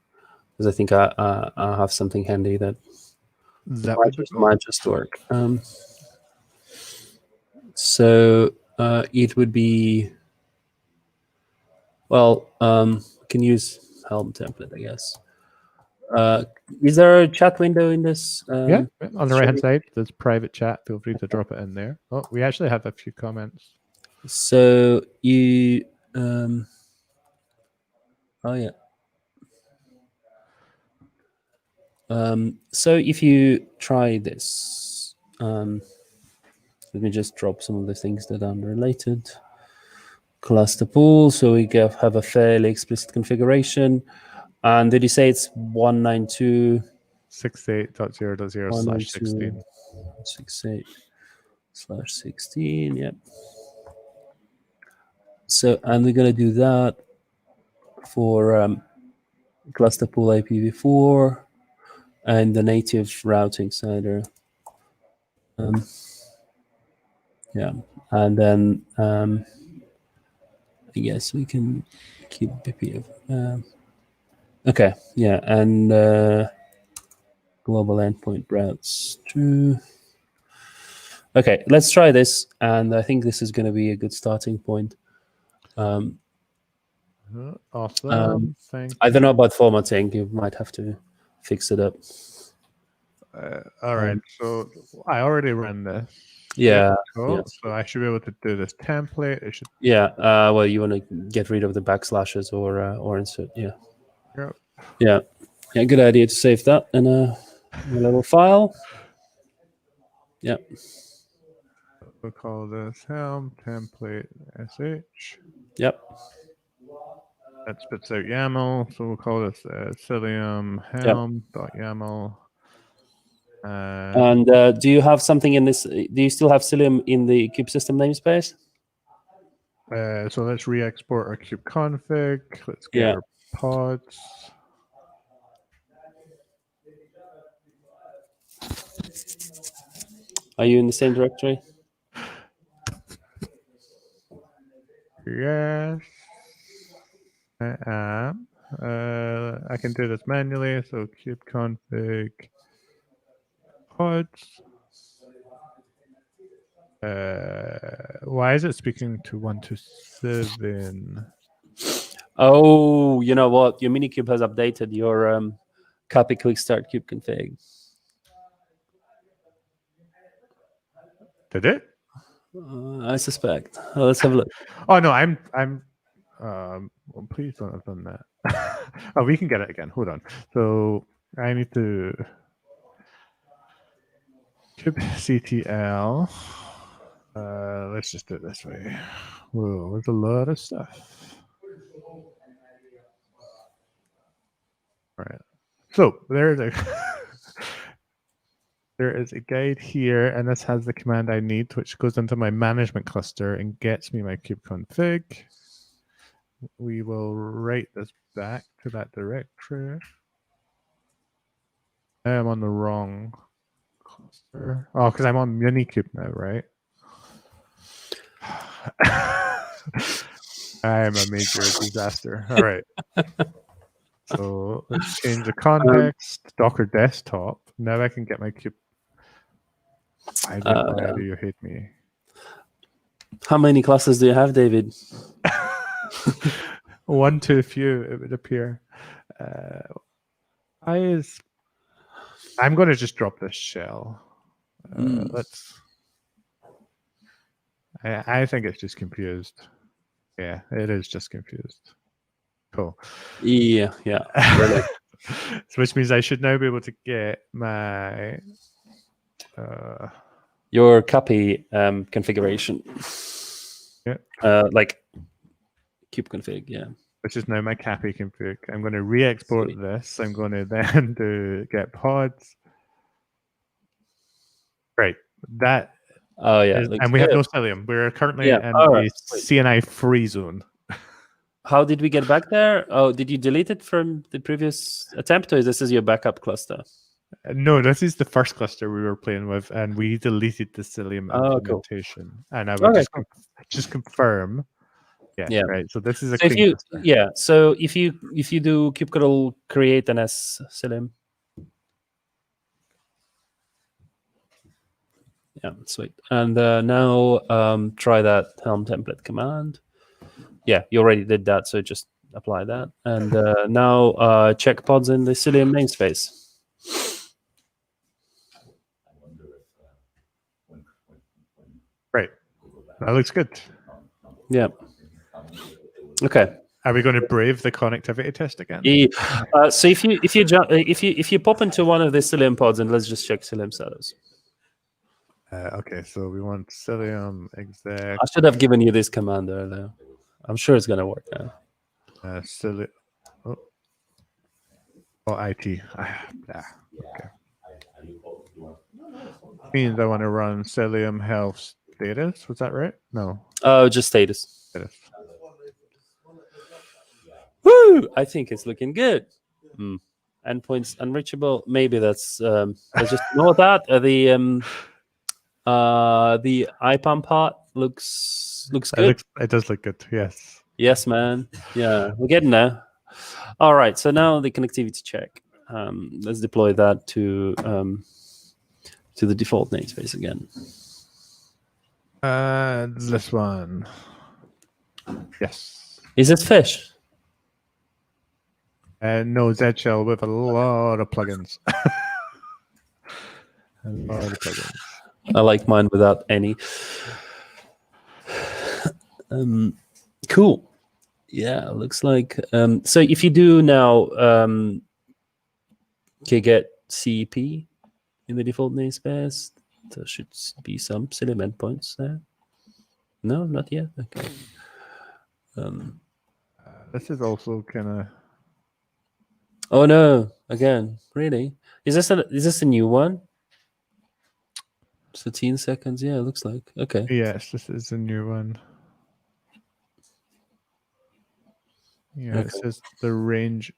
because I think I have something handy that might just work. So it would be, well, we can use Helm template, I guess. Is there a chat window in this? yeah, on the right hand side, there's private chat. Feel free to drop it in there. Oh, we actually have a few comments. So you, oh yeah. So if you try this, let me just drop some of the things that are unrelated. Cluster pool, so we have a fairly explicit configuration. And did you say it's 192? 68.0.0/16. 68/16, yep. So, and we're going to do that for cluster pool IPv4 and the native routing CIDR. Yeah, and then I guess we can keep BPF. Okay, yeah, and global endpoint routes true. Okay, let's try this, and I think this is going to be a good starting point. Awesome. Thank I don't know about formatting. You might have to fix it up. All right. So I already ran this. Yeah. Cool. Yes. So I should be able to do this template. It should. Yeah. Well, you want to get rid of the backslashes or insert. Yeah. Yep. Yeah. Yeah. Good idea to save that in a level file. Yeah. We'll call this Helm template sh. Yep. that spits out YAML, so we'll call this Cilium Helm.yaml. And do you have something in this? Do you still have Cilum in the kubesystem namespace? So let's re-export our kubeconfig. Let's get our pods. Are you in the same directory? Yes, I am. I can do this manually. So kubeconfig pods. Why is it speaking to 127? Oh, you know what? Your minikube has updated your copy quickstart kube config. Did it? I suspect. Let's have a look. Oh no, I'm. Well, please don't have done that. Oh, we can get it again. Hold on. So I need to kubectl. Let's just do it this way. Whoa, there's a lot of stuff. All right. So there's a there is a guide here, and this has the command I need, which goes into my management cluster and gets me my kubeconfig. We will write this back to that directory. I am on the wrong cluster. Oh, because I'm on minikube now, right? I am a major disaster. All right. So let's change the context. Docker desktop. Now I can get my kube. Why do you hate me? How many classes do you have, David? One too few, it would appear. I'm going to just drop this shell. Let's. I think it's just confused. Yeah, it is just confused. Cool. Yeah. Really. So which means I should now be able to get my your copy configuration. Yeah. Like kube config, yeah. Which is now my copy config. I'm going to re-export this. I'm going to then do get pods. Right. That. Oh yeah. And we have no Cilium. We're currently in right. a CNI free zone. How did we get back there? Oh, did you delete it from the previous attempt, or this is your backup cluster? No, this is the first cluster we were playing with, and we deleted the Cilium implementation. Cool. And I would just confirm. Yeah, right. So this is a clean cluster. So if you do kubectl create ns Cilum. Yeah, sweet. And now try that Helm template command. Yeah, you already did that, so just apply that. And now check pods in the Cilium namespace. Right. That looks good. Yeah. Okay. Are we going to brave the connectivity test again? So if you pop into one of the Cilium pods, and let's just check Cilium status. Okay, so we want Cilium exec. I should have given you this command earlier. I'm sure it's going to work now. Cilium. IT. Okay. Means I want to run Cilium health status. Was that right? No. Oh, just status. Status. Woo! I think it's looking good. Endpoints unreachable. Maybe that's let's just ignore that. The IPAM part looks good. It does look good. Yes. Yes, man. Yeah, we're getting there. All right. So now the connectivity check. Let's deploy that to the default namespace again. This one. Yes. Is it fish? No, Z-Shell with a lot of plugins. A lot of plugins. I like mine without any. Cool. Yeah, looks like. So if you do now get CEP in the default namespace, there should be some Cilum endpoints there. No, not yet. Okay. This is also kind of. Oh no! Again, really? Is this a new one? 13 seconds. Yeah, it looks like. Okay. Yes, this is a new one. Yeah, Okay. it says the range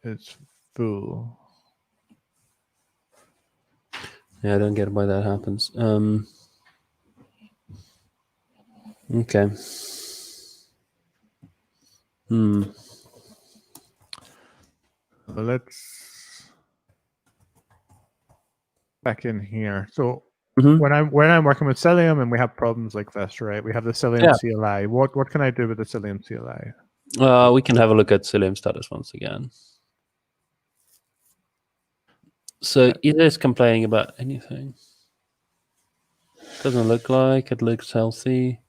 is full. Yeah, I don't get why that happens. Okay. So let's back in here. So Mhm. when I'm working with Cilium and we have problems like this, right? We have the Cilium Yeah. CLI. What can I do with the Cilium CLI? We can have a look at Cilum status once again. So it is complaining about anything. Doesn't look like it looks healthy.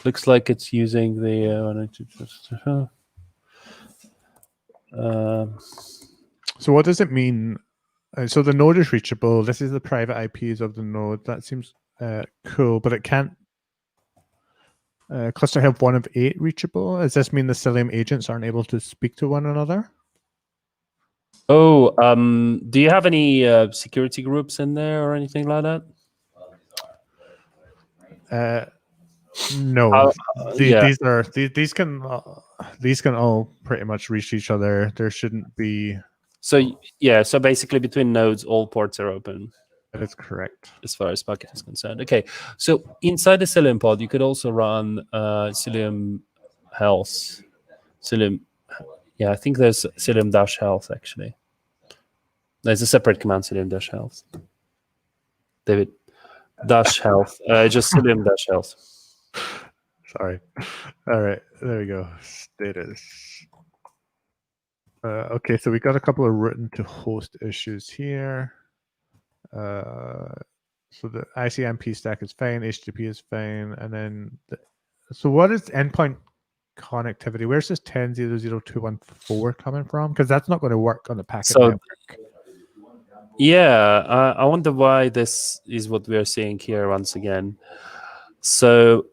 Looks like it's using the. So what does it mean? So the node is reachable. This is the private IPs of the node. That seems cool, but it can't. Cluster have 1 of 8 reachable. Does this mean the Cilium agents aren't able to speak to one another? Oh, do you have any security groups in there or anything like that? No. Yeah. These can all pretty much reach each other. There shouldn't be. So yeah, so basically between nodes, all ports are open. That is correct. As far as Bucket is concerned. Okay, so inside the Cilium pod, you could also run Cilium Health. Cilium, yeah, I think there's Cilium dash health actually. There's a separate command, Cilium dash health. David, dash health, just Cilium dash health. Sorry. All right, there we go. Status. Okay, so we got a couple of written to host issues here. So the ICMP stack is fine, HTTP is fine, and then so what is endpoint connectivity? Where's this 10.0.0.2.1.4 coming from? Because that's not going to work on the packet So network. yeah, I wonder why this is what we are seeing here once again. So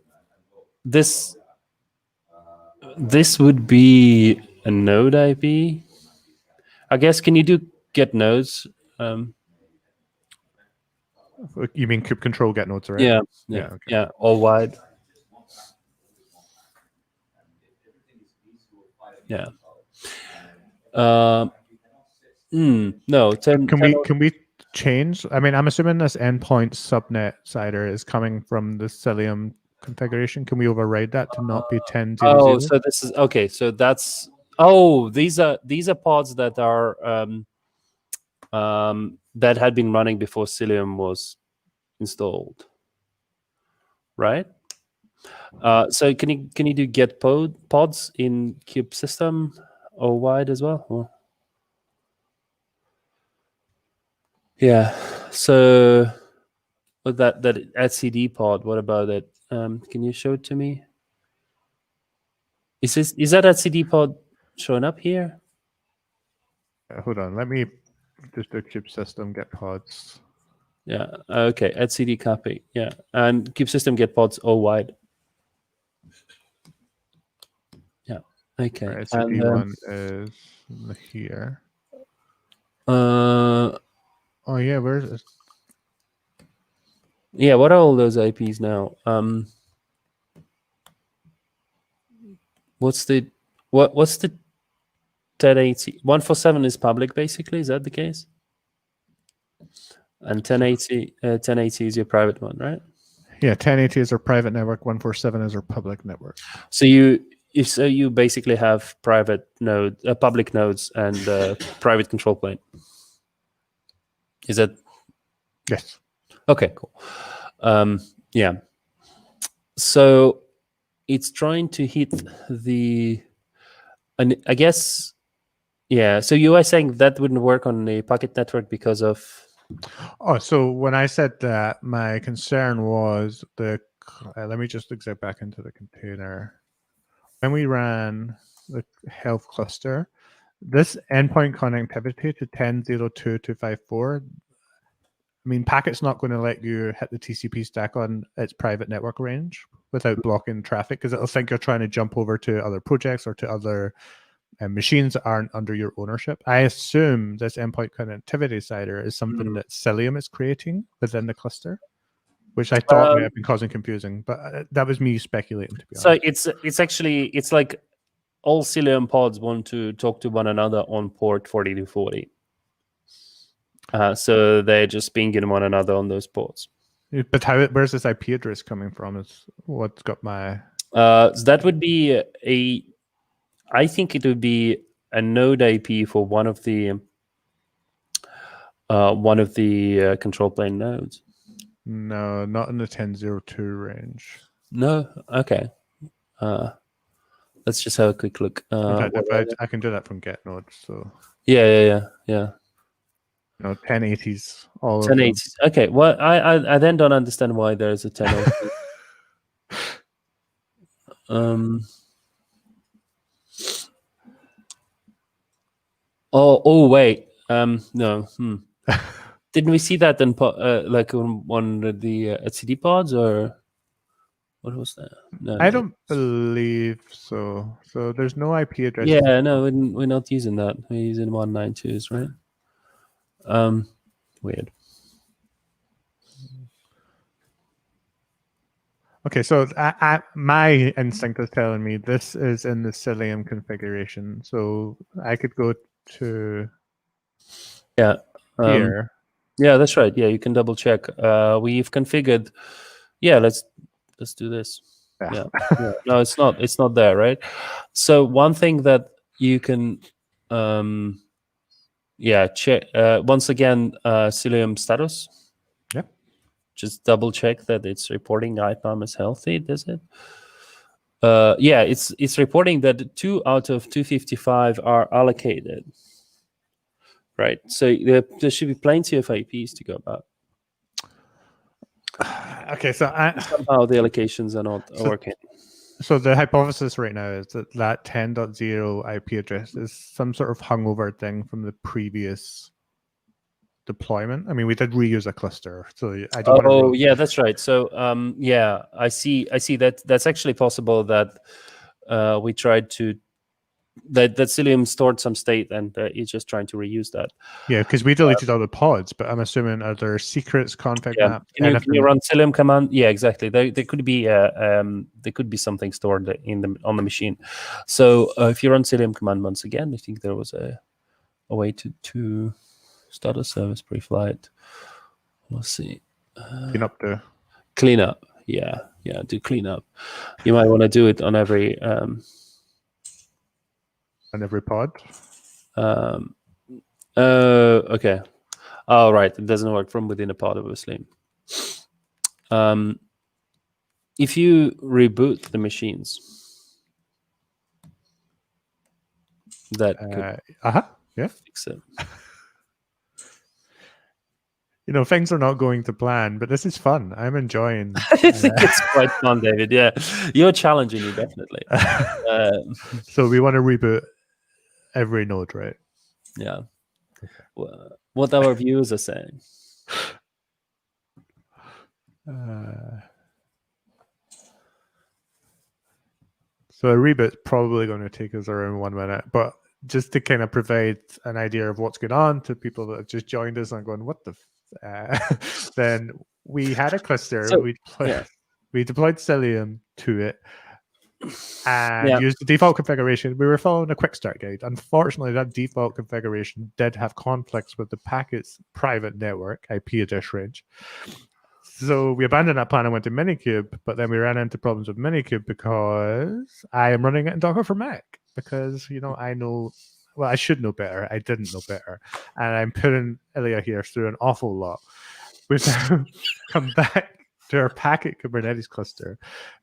this would be a node IP. I guess, can you do get nodes? You mean kube control get nodes, right? Yeah, okay. all wide. Yeah. No. Can we change? I mean, I'm assuming this endpoint subnet CIDR is coming from the Cilium configuration. Can we override that to not be 10.0.0? Oh, so this is okay. So that's these are pods that are that had been running before Cilium was installed, right? So can you do get pods in kube system or wide as well? Or? Yeah. So with that etcd pod, what about it? Can you show it to me? Is that etcd pod showing up here? Hold on, let me just do kube system get pods. Yeah. Okay. etcd copy. Yeah. And kube system get pods all wide. Yeah. Okay. etcd one is here. Oh yeah, where is it? Yeah. What are all those IPs now? What's the 1080? 147 is public, basically. Is that the case? And 1080 is your private one, right? Yeah, 1080 is our private network. 147 is our public network. So you basically have private public nodes, and private control plane. Is that? Yes. Okay. Cool. Yeah. So it's trying to hit and I guess, yeah. So you were saying that wouldn't work on a packet network because of. Oh, so when I said that, my concern was let me just exit back into the container. When we ran the health cluster, this endpoint connectivity to 10.0.2.254, I mean, packet's not going to let you hit the TCP stack on its private network range. without blocking traffic, because it'll think you're trying to jump over to other projects or to other machines that aren't under your ownership. I assume this endpoint connectivity CIDR is something that Cilium is creating within the cluster, which I thought may have been causing confusing, but that was me speculating, to be honest. So it's actually like all Cilium pods want to talk to one another on port 4240. So they're just pinging one another on those ports. But where's this IP address coming from? Is what's got my... So that would be I think it would be a node IP for one of the control plane nodes. No, not in the 10.02 range. No, okay. Let's just have a quick look. In fact, I can do that from get node. So yeah. No, 1080s. All 1080s. Okay. Well, I then don't understand why there's a 1080. Oh wait. No. Didn't we see that in like on one of the CD pods, or what was that? No, I don't believe so. So there's no IP address. Yeah, no, we're not using that. We're using 192s, right? Weird. Okay, so my instinct is telling me this is in the Cilium configuration. So I could go to here. Yeah, that's right. Yeah, you can double check. We've configured. Yeah, let's do this. Yeah. No, it's not there, right? So one thing that you can check once again, Cilium status. Yep. Just double check that it's reporting IPAM is healthy, does it? Yeah, it's reporting that 2 out of 255 are allocated. Right. So there should be plenty of IPs to go about. Okay, so somehow the allocations are not working. So the hypothesis right now is that 10.0 IP address is some sort of hungover thing from the previous deployment. I mean, we did reuse a cluster, so I don't. Oh, yeah, that's right. So yeah, I see that that's actually possible that we tried to that Cilium stored some state and it's just trying to reuse that. Yeah, because we deleted all the pods, but I'm assuming are there secrets, config map? Can you run Cilium command? Yeah, exactly. There could be something stored on the machine. So if you run Cilium command once again, I think there was a way to start a service pre-flight. Let's see. Clean up. Yeah, do clean up. You might want to do it on every pod. Okay. Oh, right. It doesn't work from within a pod, obviously. If you reboot the machines, that could fix it. You know, things are not going to plan, but this is fun. I'm enjoying. I think it's quite fun, David. Yeah, you're challenging me, definitely. So we want to reboot every node, right? Yeah. Well, what our viewers are saying. So a reboot's probably going to take us around 1 minute, but just to kind of provide an idea of what's going on to people that have just joined us and going, what the then we had a cluster, so, we deployed Cilium to it and used the default configuration. We were following a Quickstart guide. Unfortunately, that default configuration did have conflicts with the packet's private network IP address range. So we abandoned that plan and went to Minikube, but then we ran into problems with Minikube because I am running it in Docker for Mac because, you know, I should know better. I didn't know better. And I'm putting Ilya here through an awful lot. We've come back to our packet Kubernetes cluster,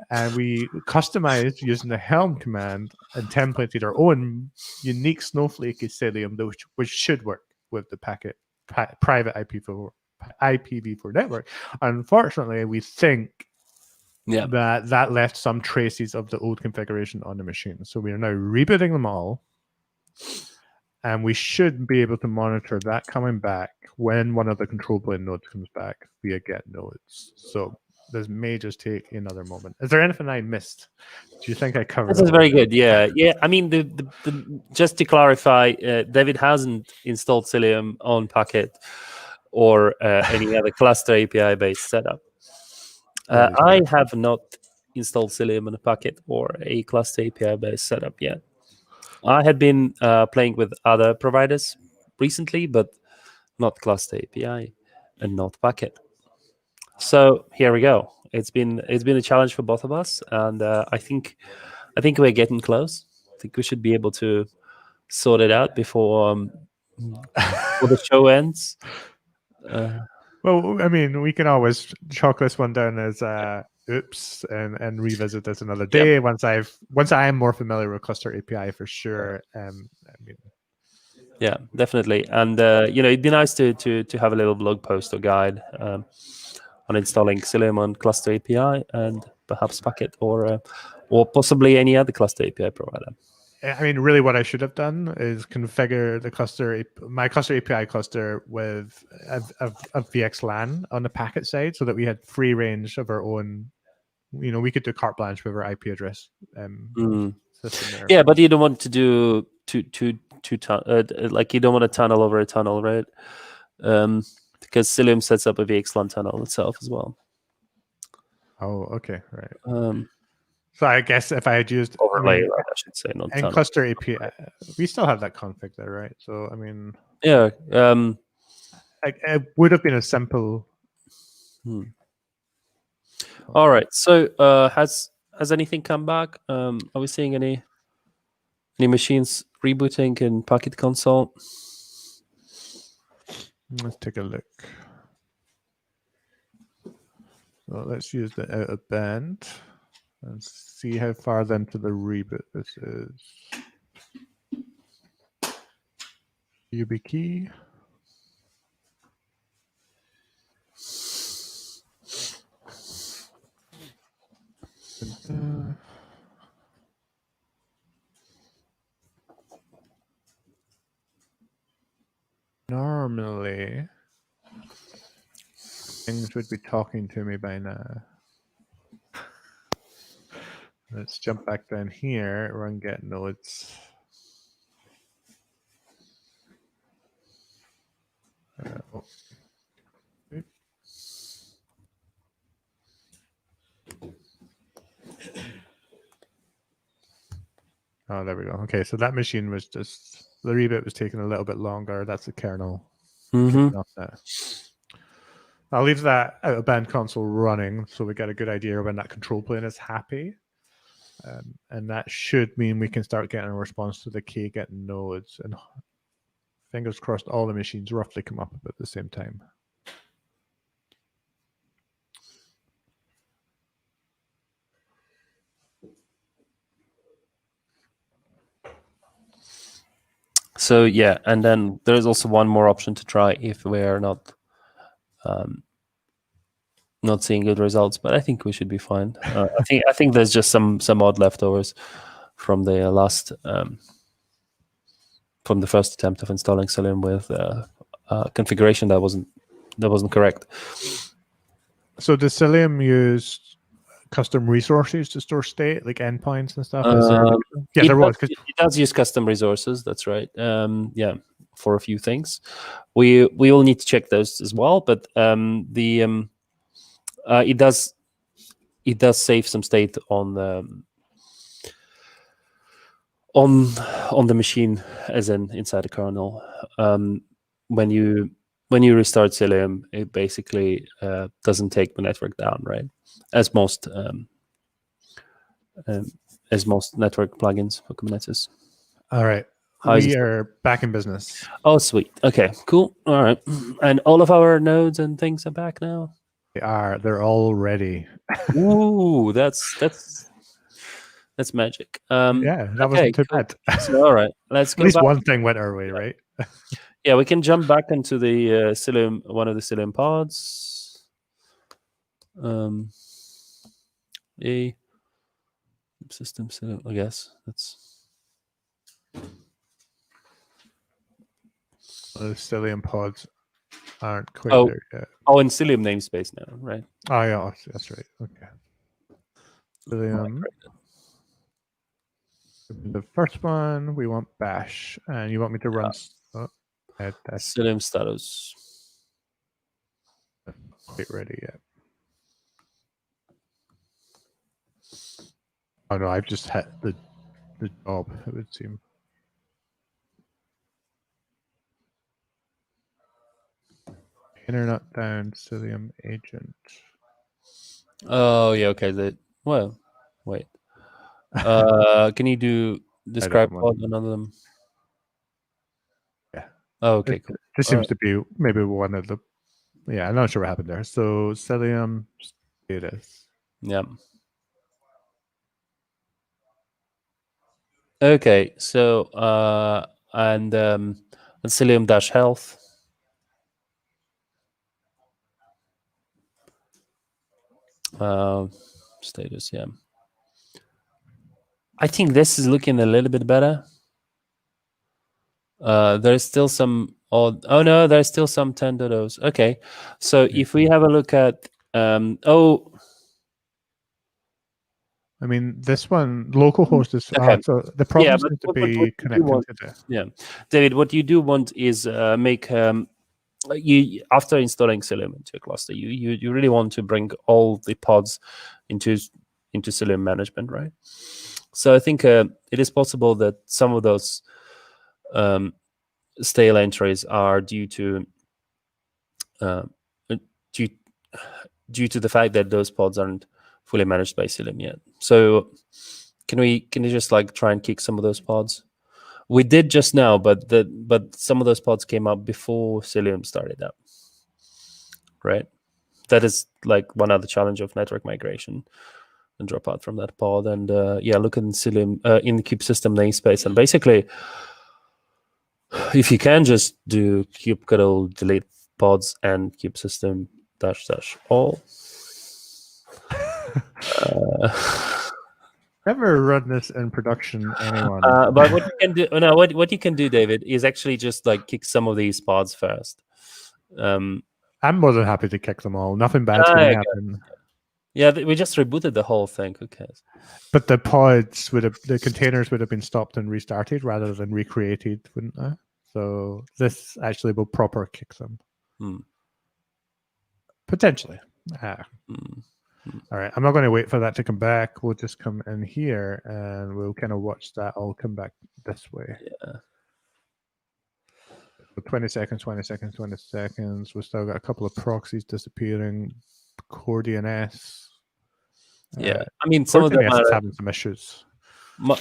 and we customized using the Helm command and templated our own unique snowflakey Cilium, which should work with the packet private IPv4 network. Unfortunately, we think that left some traces of the old configuration on the machine. So we are now rebooting them all. And we should be able to monitor that coming back when one of the control plane nodes comes back via get nodes. So this may just take another moment. Is there anything I missed? Do you think I covered? This is all very of it? good. Yeah, yeah. I mean, the just to clarify, David hasn't installed Cilium on Packet or any other cluster API based setup. That is I correct. have not installed Cilium on a Packet or a cluster API based setup yet. I had been playing with other providers recently, but not cluster API and not Packet. So here we go. It's been a challenge for both of us, and I think we're getting close. I think we should be able to sort it out before the show ends. Well, I mean, we can always chalk this one down as oops and revisit this another day once I am more familiar with cluster API for sure. I mean, yeah, definitely. And it'd be nice to have a little blog post or guide on installing Cilum on cluster API and perhaps Packet or possibly any other cluster API provider. I mean, really, what I should have done is configure my cluster API cluster with a VXLAN on the packet side, so that we had free range of our own. We could do carte blanche with our IP address system there. Yeah, but you don't want to do like you don't want to tunnel over a tunnel, right? Because Cilium sets up a VXLAN tunnel itself as well. Oh, okay, right. So I guess if I had used overlay, I should say, not and tunnel. cluster API, we still have that config there, right? So I mean, yeah, it would have been a simple. All right. So has anything come back? Are we seeing any machines rebooting in Packet console? Let's take a look. So let's use the out of band and see how far then to the reboot this is. YubiKey. Normally, things would be talking to me by now. Let's jump back down here, run get nodes. Oh, there we go. Okay, so that machine was just, the reboot was taking a little bit longer. That's the kernel. Off that. I'll leave that out of band console running so we get a good idea when that control plane is happy. And that should mean we can start getting a response to the kget nodes. And fingers crossed all the machines roughly come up at the same time. So yeah, and then there's also one more option to try if we're not seeing good results, but I think we should be fine. I think there's just some odd leftovers from the last from the first attempt of installing Cilum with configuration that wasn't correct. So does Cilium use custom resources to store state, like endpoints and stuff? It does use custom resources. That's right. Yeah, for a few things, we all need to check those as well. But it does save some state on the machine, as in inside the kernel. When you restart Cilium, it basically doesn't take the network down, right? As most network plugins for Kubernetes. All right. We are back in business. Oh, sweet. Okay, cool. All right. And all of our nodes and things are back now? They are. They're all ready. Ooh, that's magic. Yeah, that wasn't too bad. So, all right. Let's go At least back. one thing went our way, right? Yeah, we can jump back into the Cilum, one of the Cilum pods. A system Cilum, I guess. That's the Cilium pods aren't quite Oh. there yet. Oh, in Cilium namespace now, right? Oh yeah, that's right. Okay. Cilium. The first one we want bash, and you want me to run. Oh, that's Cilium status. not quite ready yet. Oh no, I've just hit the job. It would seem. Internet down Cilium agent. Oh yeah, okay. Well, wait. Can you describe pod on one of them? Yeah. Oh, okay, cool. This seems to be maybe one of the. Yeah, I'm not sure what happened there. So Cilium status. Yeah. Okay, so and Cilium dash health. Status, yeah. I think this is looking a little bit better. There's still some odd. Oh no, there's still some 10.0s. Okay, so if we have a look at I mean, this one localhost is okay. so the problem but seems to what be you connecting want- to the. Yeah, David, what you do want is make you after installing Cilum into a cluster, you really want to bring all the pods into Cilum management, right? So I think it is possible that some of those stale entries are due to due to the fact that those pods aren't fully managed by Cilum yet. So can you just like try and kick some of those pods? We did just now, but some of those pods came up before Cilum started up, right? That is like one other challenge of network migration and drop out from that pod. And yeah, look in Cilum in the kube system namespace, and basically, if you can just do kubectl delete pods and kube system -- all. Never run this in production, anyone. But what you can do, what you can do, David, is actually just like kick some of these pods first. I'm more than happy to kick them all. Nothing bad's going to happen. Yeah, we just rebooted the whole thing. Who cares? But the pods the containers would have been stopped and restarted rather than recreated, wouldn't they? So this actually will proper kick them. Potentially. All right, I'm not going to wait for that to come back. We'll just come in here and we'll kind of watch that all come back this way. Yeah. So 20 seconds, 20 seconds, 20 seconds. We've still got a couple of proxies disappearing. CoreDNS. Yeah, I mean, some of them are having some issues.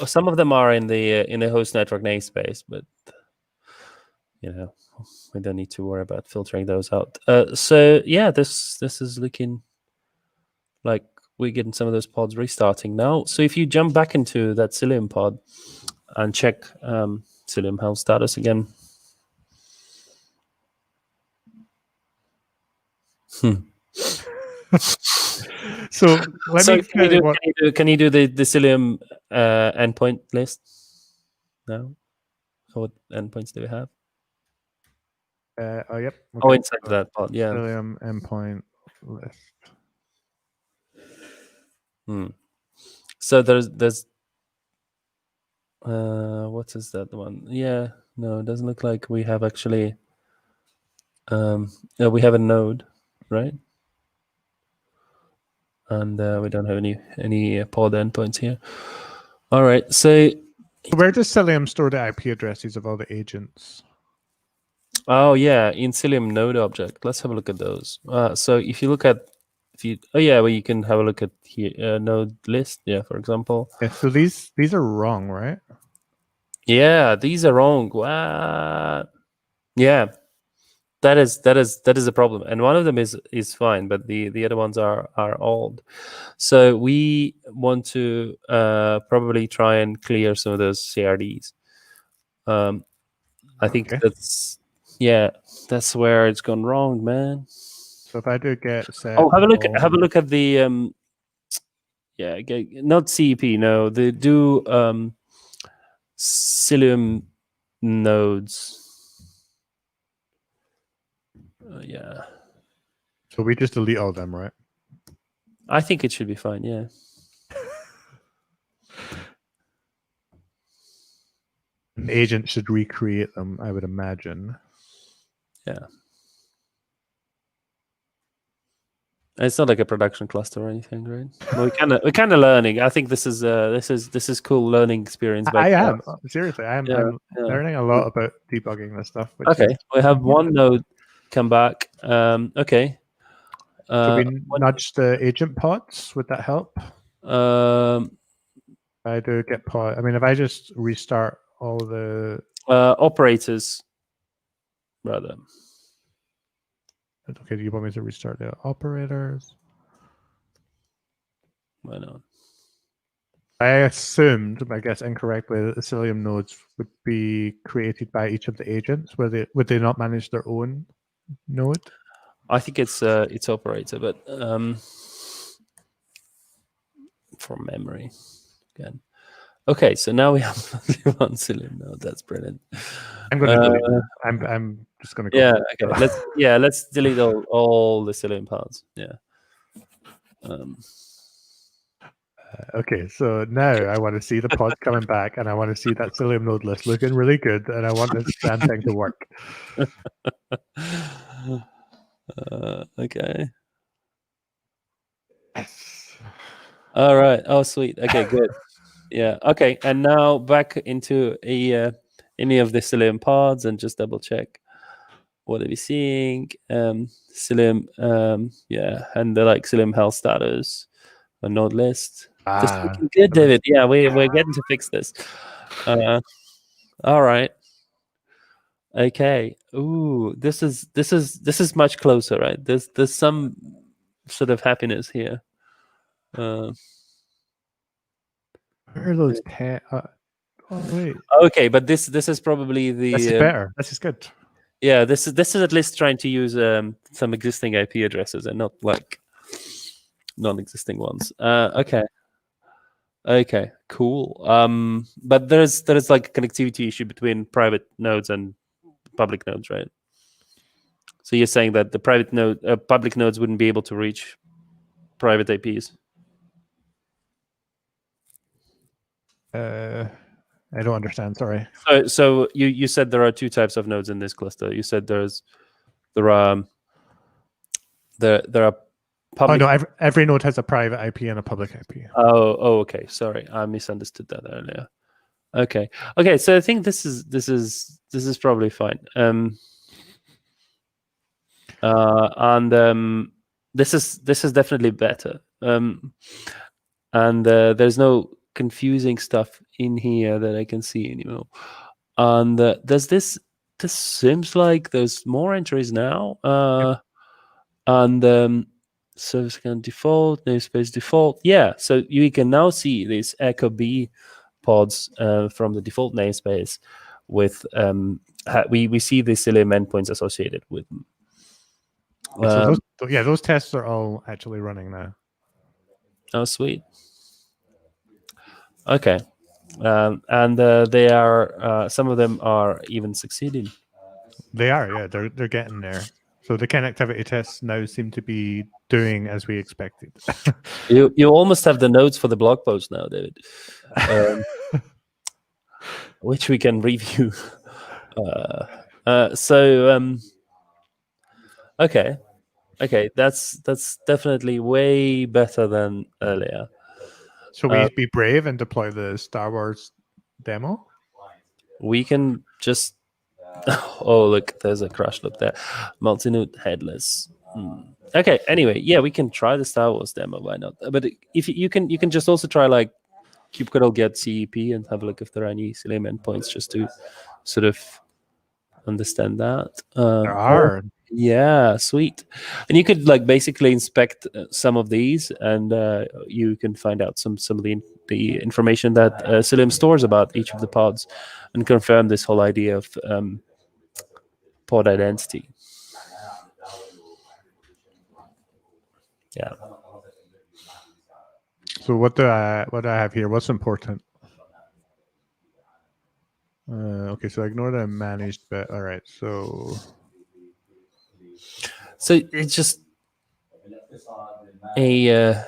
Some of them are in the host network namespace, but you know, we don't need to worry about filtering those out. So yeah, this is looking like we're getting some of those pods restarting now. So if you jump back into that Cilium pod and check Cilium health status again. So can you do the Cilium endpoint list? No. So what endpoints do we have? Yep. Okay. Oh, inside that pod, yeah. Cilium endpoint list. So there's what is that one? Yeah, no, it doesn't look like we have actually. We have a node, right? And we don't have any pod endpoints here. All right, so where does Cilium store the IP addresses of all the agents? Oh yeah, in Cilium node object. Let's have a look at those. So if you look at well, you can have a look at here node list. Yeah, for example. Yeah, so these are wrong, right? Yeah, these are wrong. What? Yeah, that is a problem, and one of them is fine, but the other ones are old. So we want to probably try and clear some of those CRDs. I think that's where it's gone wrong, man. So if I do get set, have a look at the not CEP, no, the do Cilum nodes. Yeah, So we just delete all of them, right? I think it should be fine. Yeah. An agent should recreate them, I would imagine. Yeah. It's not like a production cluster or anything, right? We're kind of learning. I think this is cool learning experience. I am seriously. I'm Yeah, yeah. learning a lot about debugging this stuff. Which Okay, is we have one important. node come back. Okay. So we nudge the agent pods. Would that help? I do get pod. I mean, if I just restart all the operators, rather. Okay, do you want me to restart the operators? Why not? I assumed, I guess incorrectly, that the Cilium nodes would be created by each of the agents. Would they not manage their own node? I think it's operator, but from memory again. Okay, so now we have one Cilum node. That's brilliant. I'm going to delete them. I'm just going to go. Yeah, okay. Let's delete all the Cilum parts. Yeah. Okay, so now I want to see the pod coming back, and I want to see that Cilium node list looking really good, and I want this damn thing to work. Okay. Yes. All right. Oh, sweet. Okay, good. Yeah. Okay, and now back into any of the Cilium pods and just double check. What are we seeing? Cilum, yeah, and the Cilum health status, a node list. Just looking good, David. Yeah, we're getting to fix this. All right. Okay. Ooh, this is much closer, right? There's some sort of happiness here. Where are those? Oh wait. Okay, but this is probably the. This is better. This is good. Yeah, this is at least trying to use some existing IP addresses and not non-existing ones. Okay, cool. But there's a connectivity issue between private nodes and public nodes, right? So you're saying that the public nodes wouldn't be able to reach private IPs? I don't understand. Sorry. So you said there are two types of nodes in this cluster. You said there are public. Oh no! Every node has a private IP and a public IP. Oh, okay. Sorry, I misunderstood that earlier. Okay. So I think this is probably fine. This is definitely better. And there's no confusing stuff in here that I can see anymore. And this seems like there's more entries now. And service can default, namespace default. Yeah, so you can now see these Echo B pods from the default namespace with we see the Cilium endpoints associated with them. So those tests are all actually running now. Oh, sweet. Okay, and they are some of them are even succeeding. They are, yeah. They're getting there. So the connectivity tests now seem to be doing as we expected. You almost have the notes for the blog post now, David, which we can review. Okay, that's definitely way better than earlier. Should we be brave and deploy the Star Wars demo? We can just. Oh, look, there's a crash loop there. Multi-node headless. Okay, anyway, yeah, we can try the Star Wars demo. Why not? But if you can just also try kubectl get CEP and have a look if there are any Cilum endpoints just to sort of understand that. There are. Yeah, sweet. And you could basically inspect some of these, and you can find out some of the information that Cilum stores about each of the pods, and confirm this whole idea of pod identity. Yeah. So what do I have here? What's important? Okay, so ignore the managed bit. All right, so So it's just a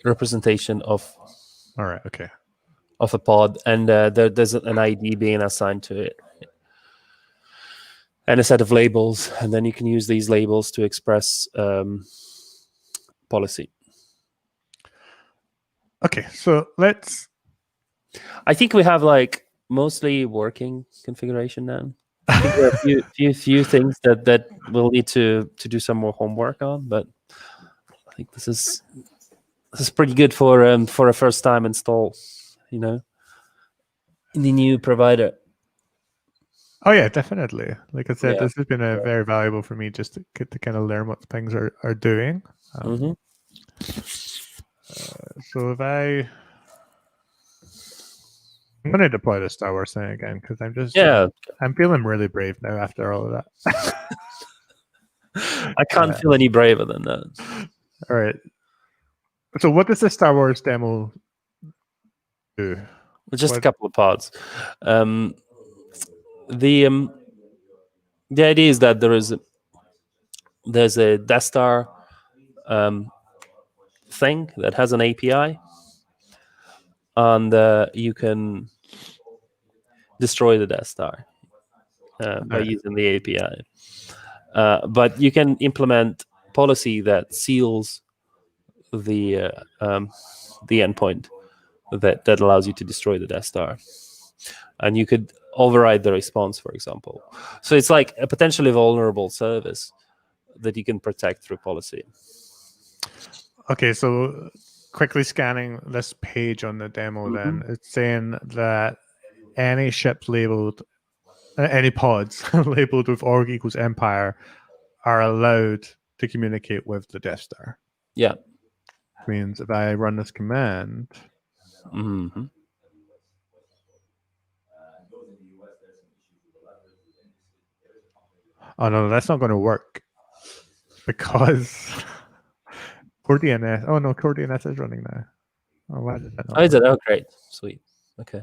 representation of All right. Okay. a pod, and there's an ID being assigned to it, and a set of labels, and then you can use these labels to express policy. Okay. So let's. I think we have like mostly working configuration now. I think there are a few things that we'll need to do some more homework on, but I think this is pretty good for a first time install, in the new provider. Oh yeah, definitely. Like I said, Yeah. this has been very valuable for me just to get to kind of learn what things are doing. So if I'm going to deploy the Star Wars thing again because I'm feeling really brave now after all of that. I can't feel any braver than that. All right. So what does the Star Wars demo do? Just a couple of parts. The idea is that there's a Death Star thing that has an API, and you can destroy the Death Star by using the API. But you can implement policy that seals the endpoint that allows you to destroy the Death Star, and you could override the response, for example. So it's like a potentially vulnerable service that you can protect through policy. Okay, so quickly scanning this page on the demo, then it's saying that any ships labeled, any pods labeled with org equals empire are allowed to communicate with the Death Star. Yeah. Which means if I run this command, oh no, that's not going to work because CoreDNS. Oh no, CoreDNS is running now. Oh, why did that not work? Oh, great, sweet, okay.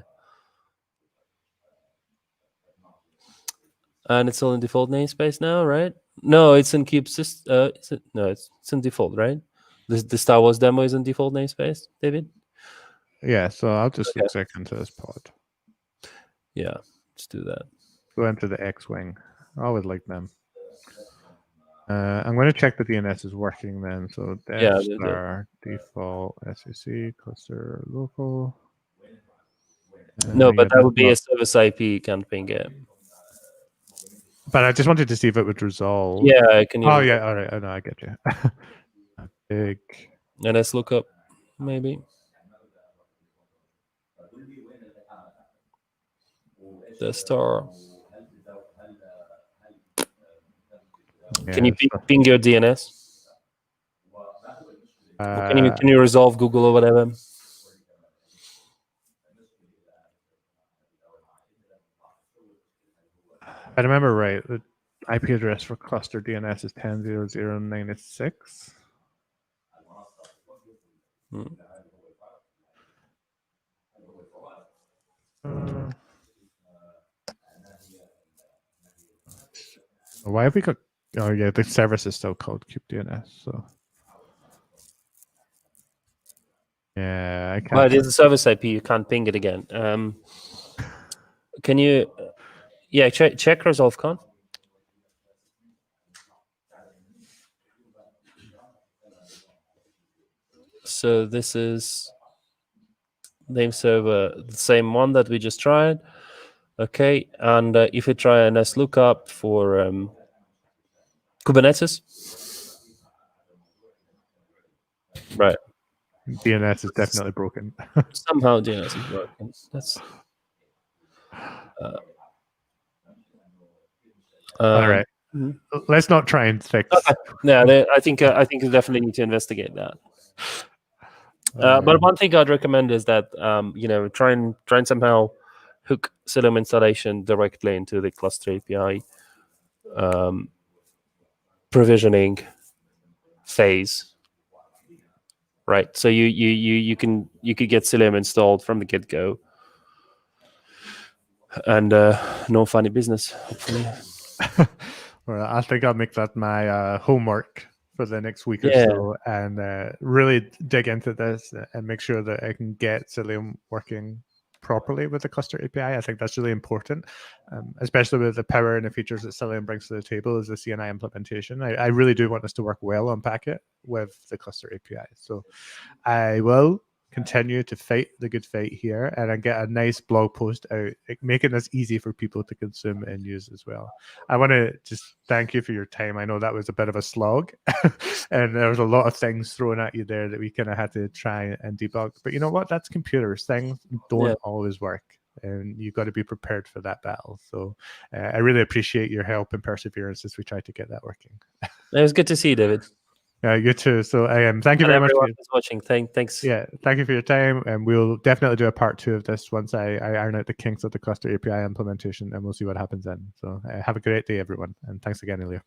And it's all in default namespace now, right? No, it's in kube system. No, it's in default, right? The Star Wars demo is in default namespace, David. Yeah, so I'll just look into this pod. Yeah, let's do that. Go into the X-Wing. I always like them. I'm going to check the DNS is working then. So Death Star default SAC cluster local. No, but that would be a service IP. You can't ping it. But I just wanted to see if it would resolve. Yeah, can you? Oh yeah, all right. Oh no, I get you. Big. And let's look up, maybe. The Star. Yeah, can you ping your DNS? Can you resolve Google or whatever? I remember right. The IP address for cluster DNS is 10.0.0.96. Why have we got? Oh yeah, the service is still called kubeDNS. So yeah, I can't. Well, it is a service IP. You can't ping it again. Can you? Yeah, check resolve conf. So this is name server, the same one that we just tried. Okay, and if we try a NS lookup for Kubernetes, right? DNS is definitely broken. Somehow DNS is broken. That's all right. Let's not try and fix. No, I think you definitely need to investigate that. But one thing I'd recommend is that try and somehow hook Cilum installation directly into the cluster API provisioning phase, right? So you could get Cilum installed from the get-go, and no funny business, hopefully. Well, I think I'll make that my homework for the next week or Yeah. so, and really dig into this and make sure that I can get Cilium working properly with the cluster API. I think that's really important, especially with the power and the features that Cilium brings to the table as the CNI implementation. I really do want this to work well on Packet with the cluster API. So I will continue to fight the good fight here and I get a nice blog post out, making this easy for people to consume and use as well. I want to just thank you for your time. I know that was a bit of a slog and there was a lot of things thrown at you there that we kind of had to try and debug. But you know what? That's computers. Things don't always work. And you've got to be prepared for that battle. So I really appreciate your help and perseverance as we try to get that working. It was good to see you, David. You too. So thank you very much. Everyone who's watching. Thanks. Yeah, thank you for your time. And we'll definitely do a part 2 of this once I iron out the kinks of the cluster API implementation, and we'll see what happens then. So have a great day, everyone. And thanks again, Ilya.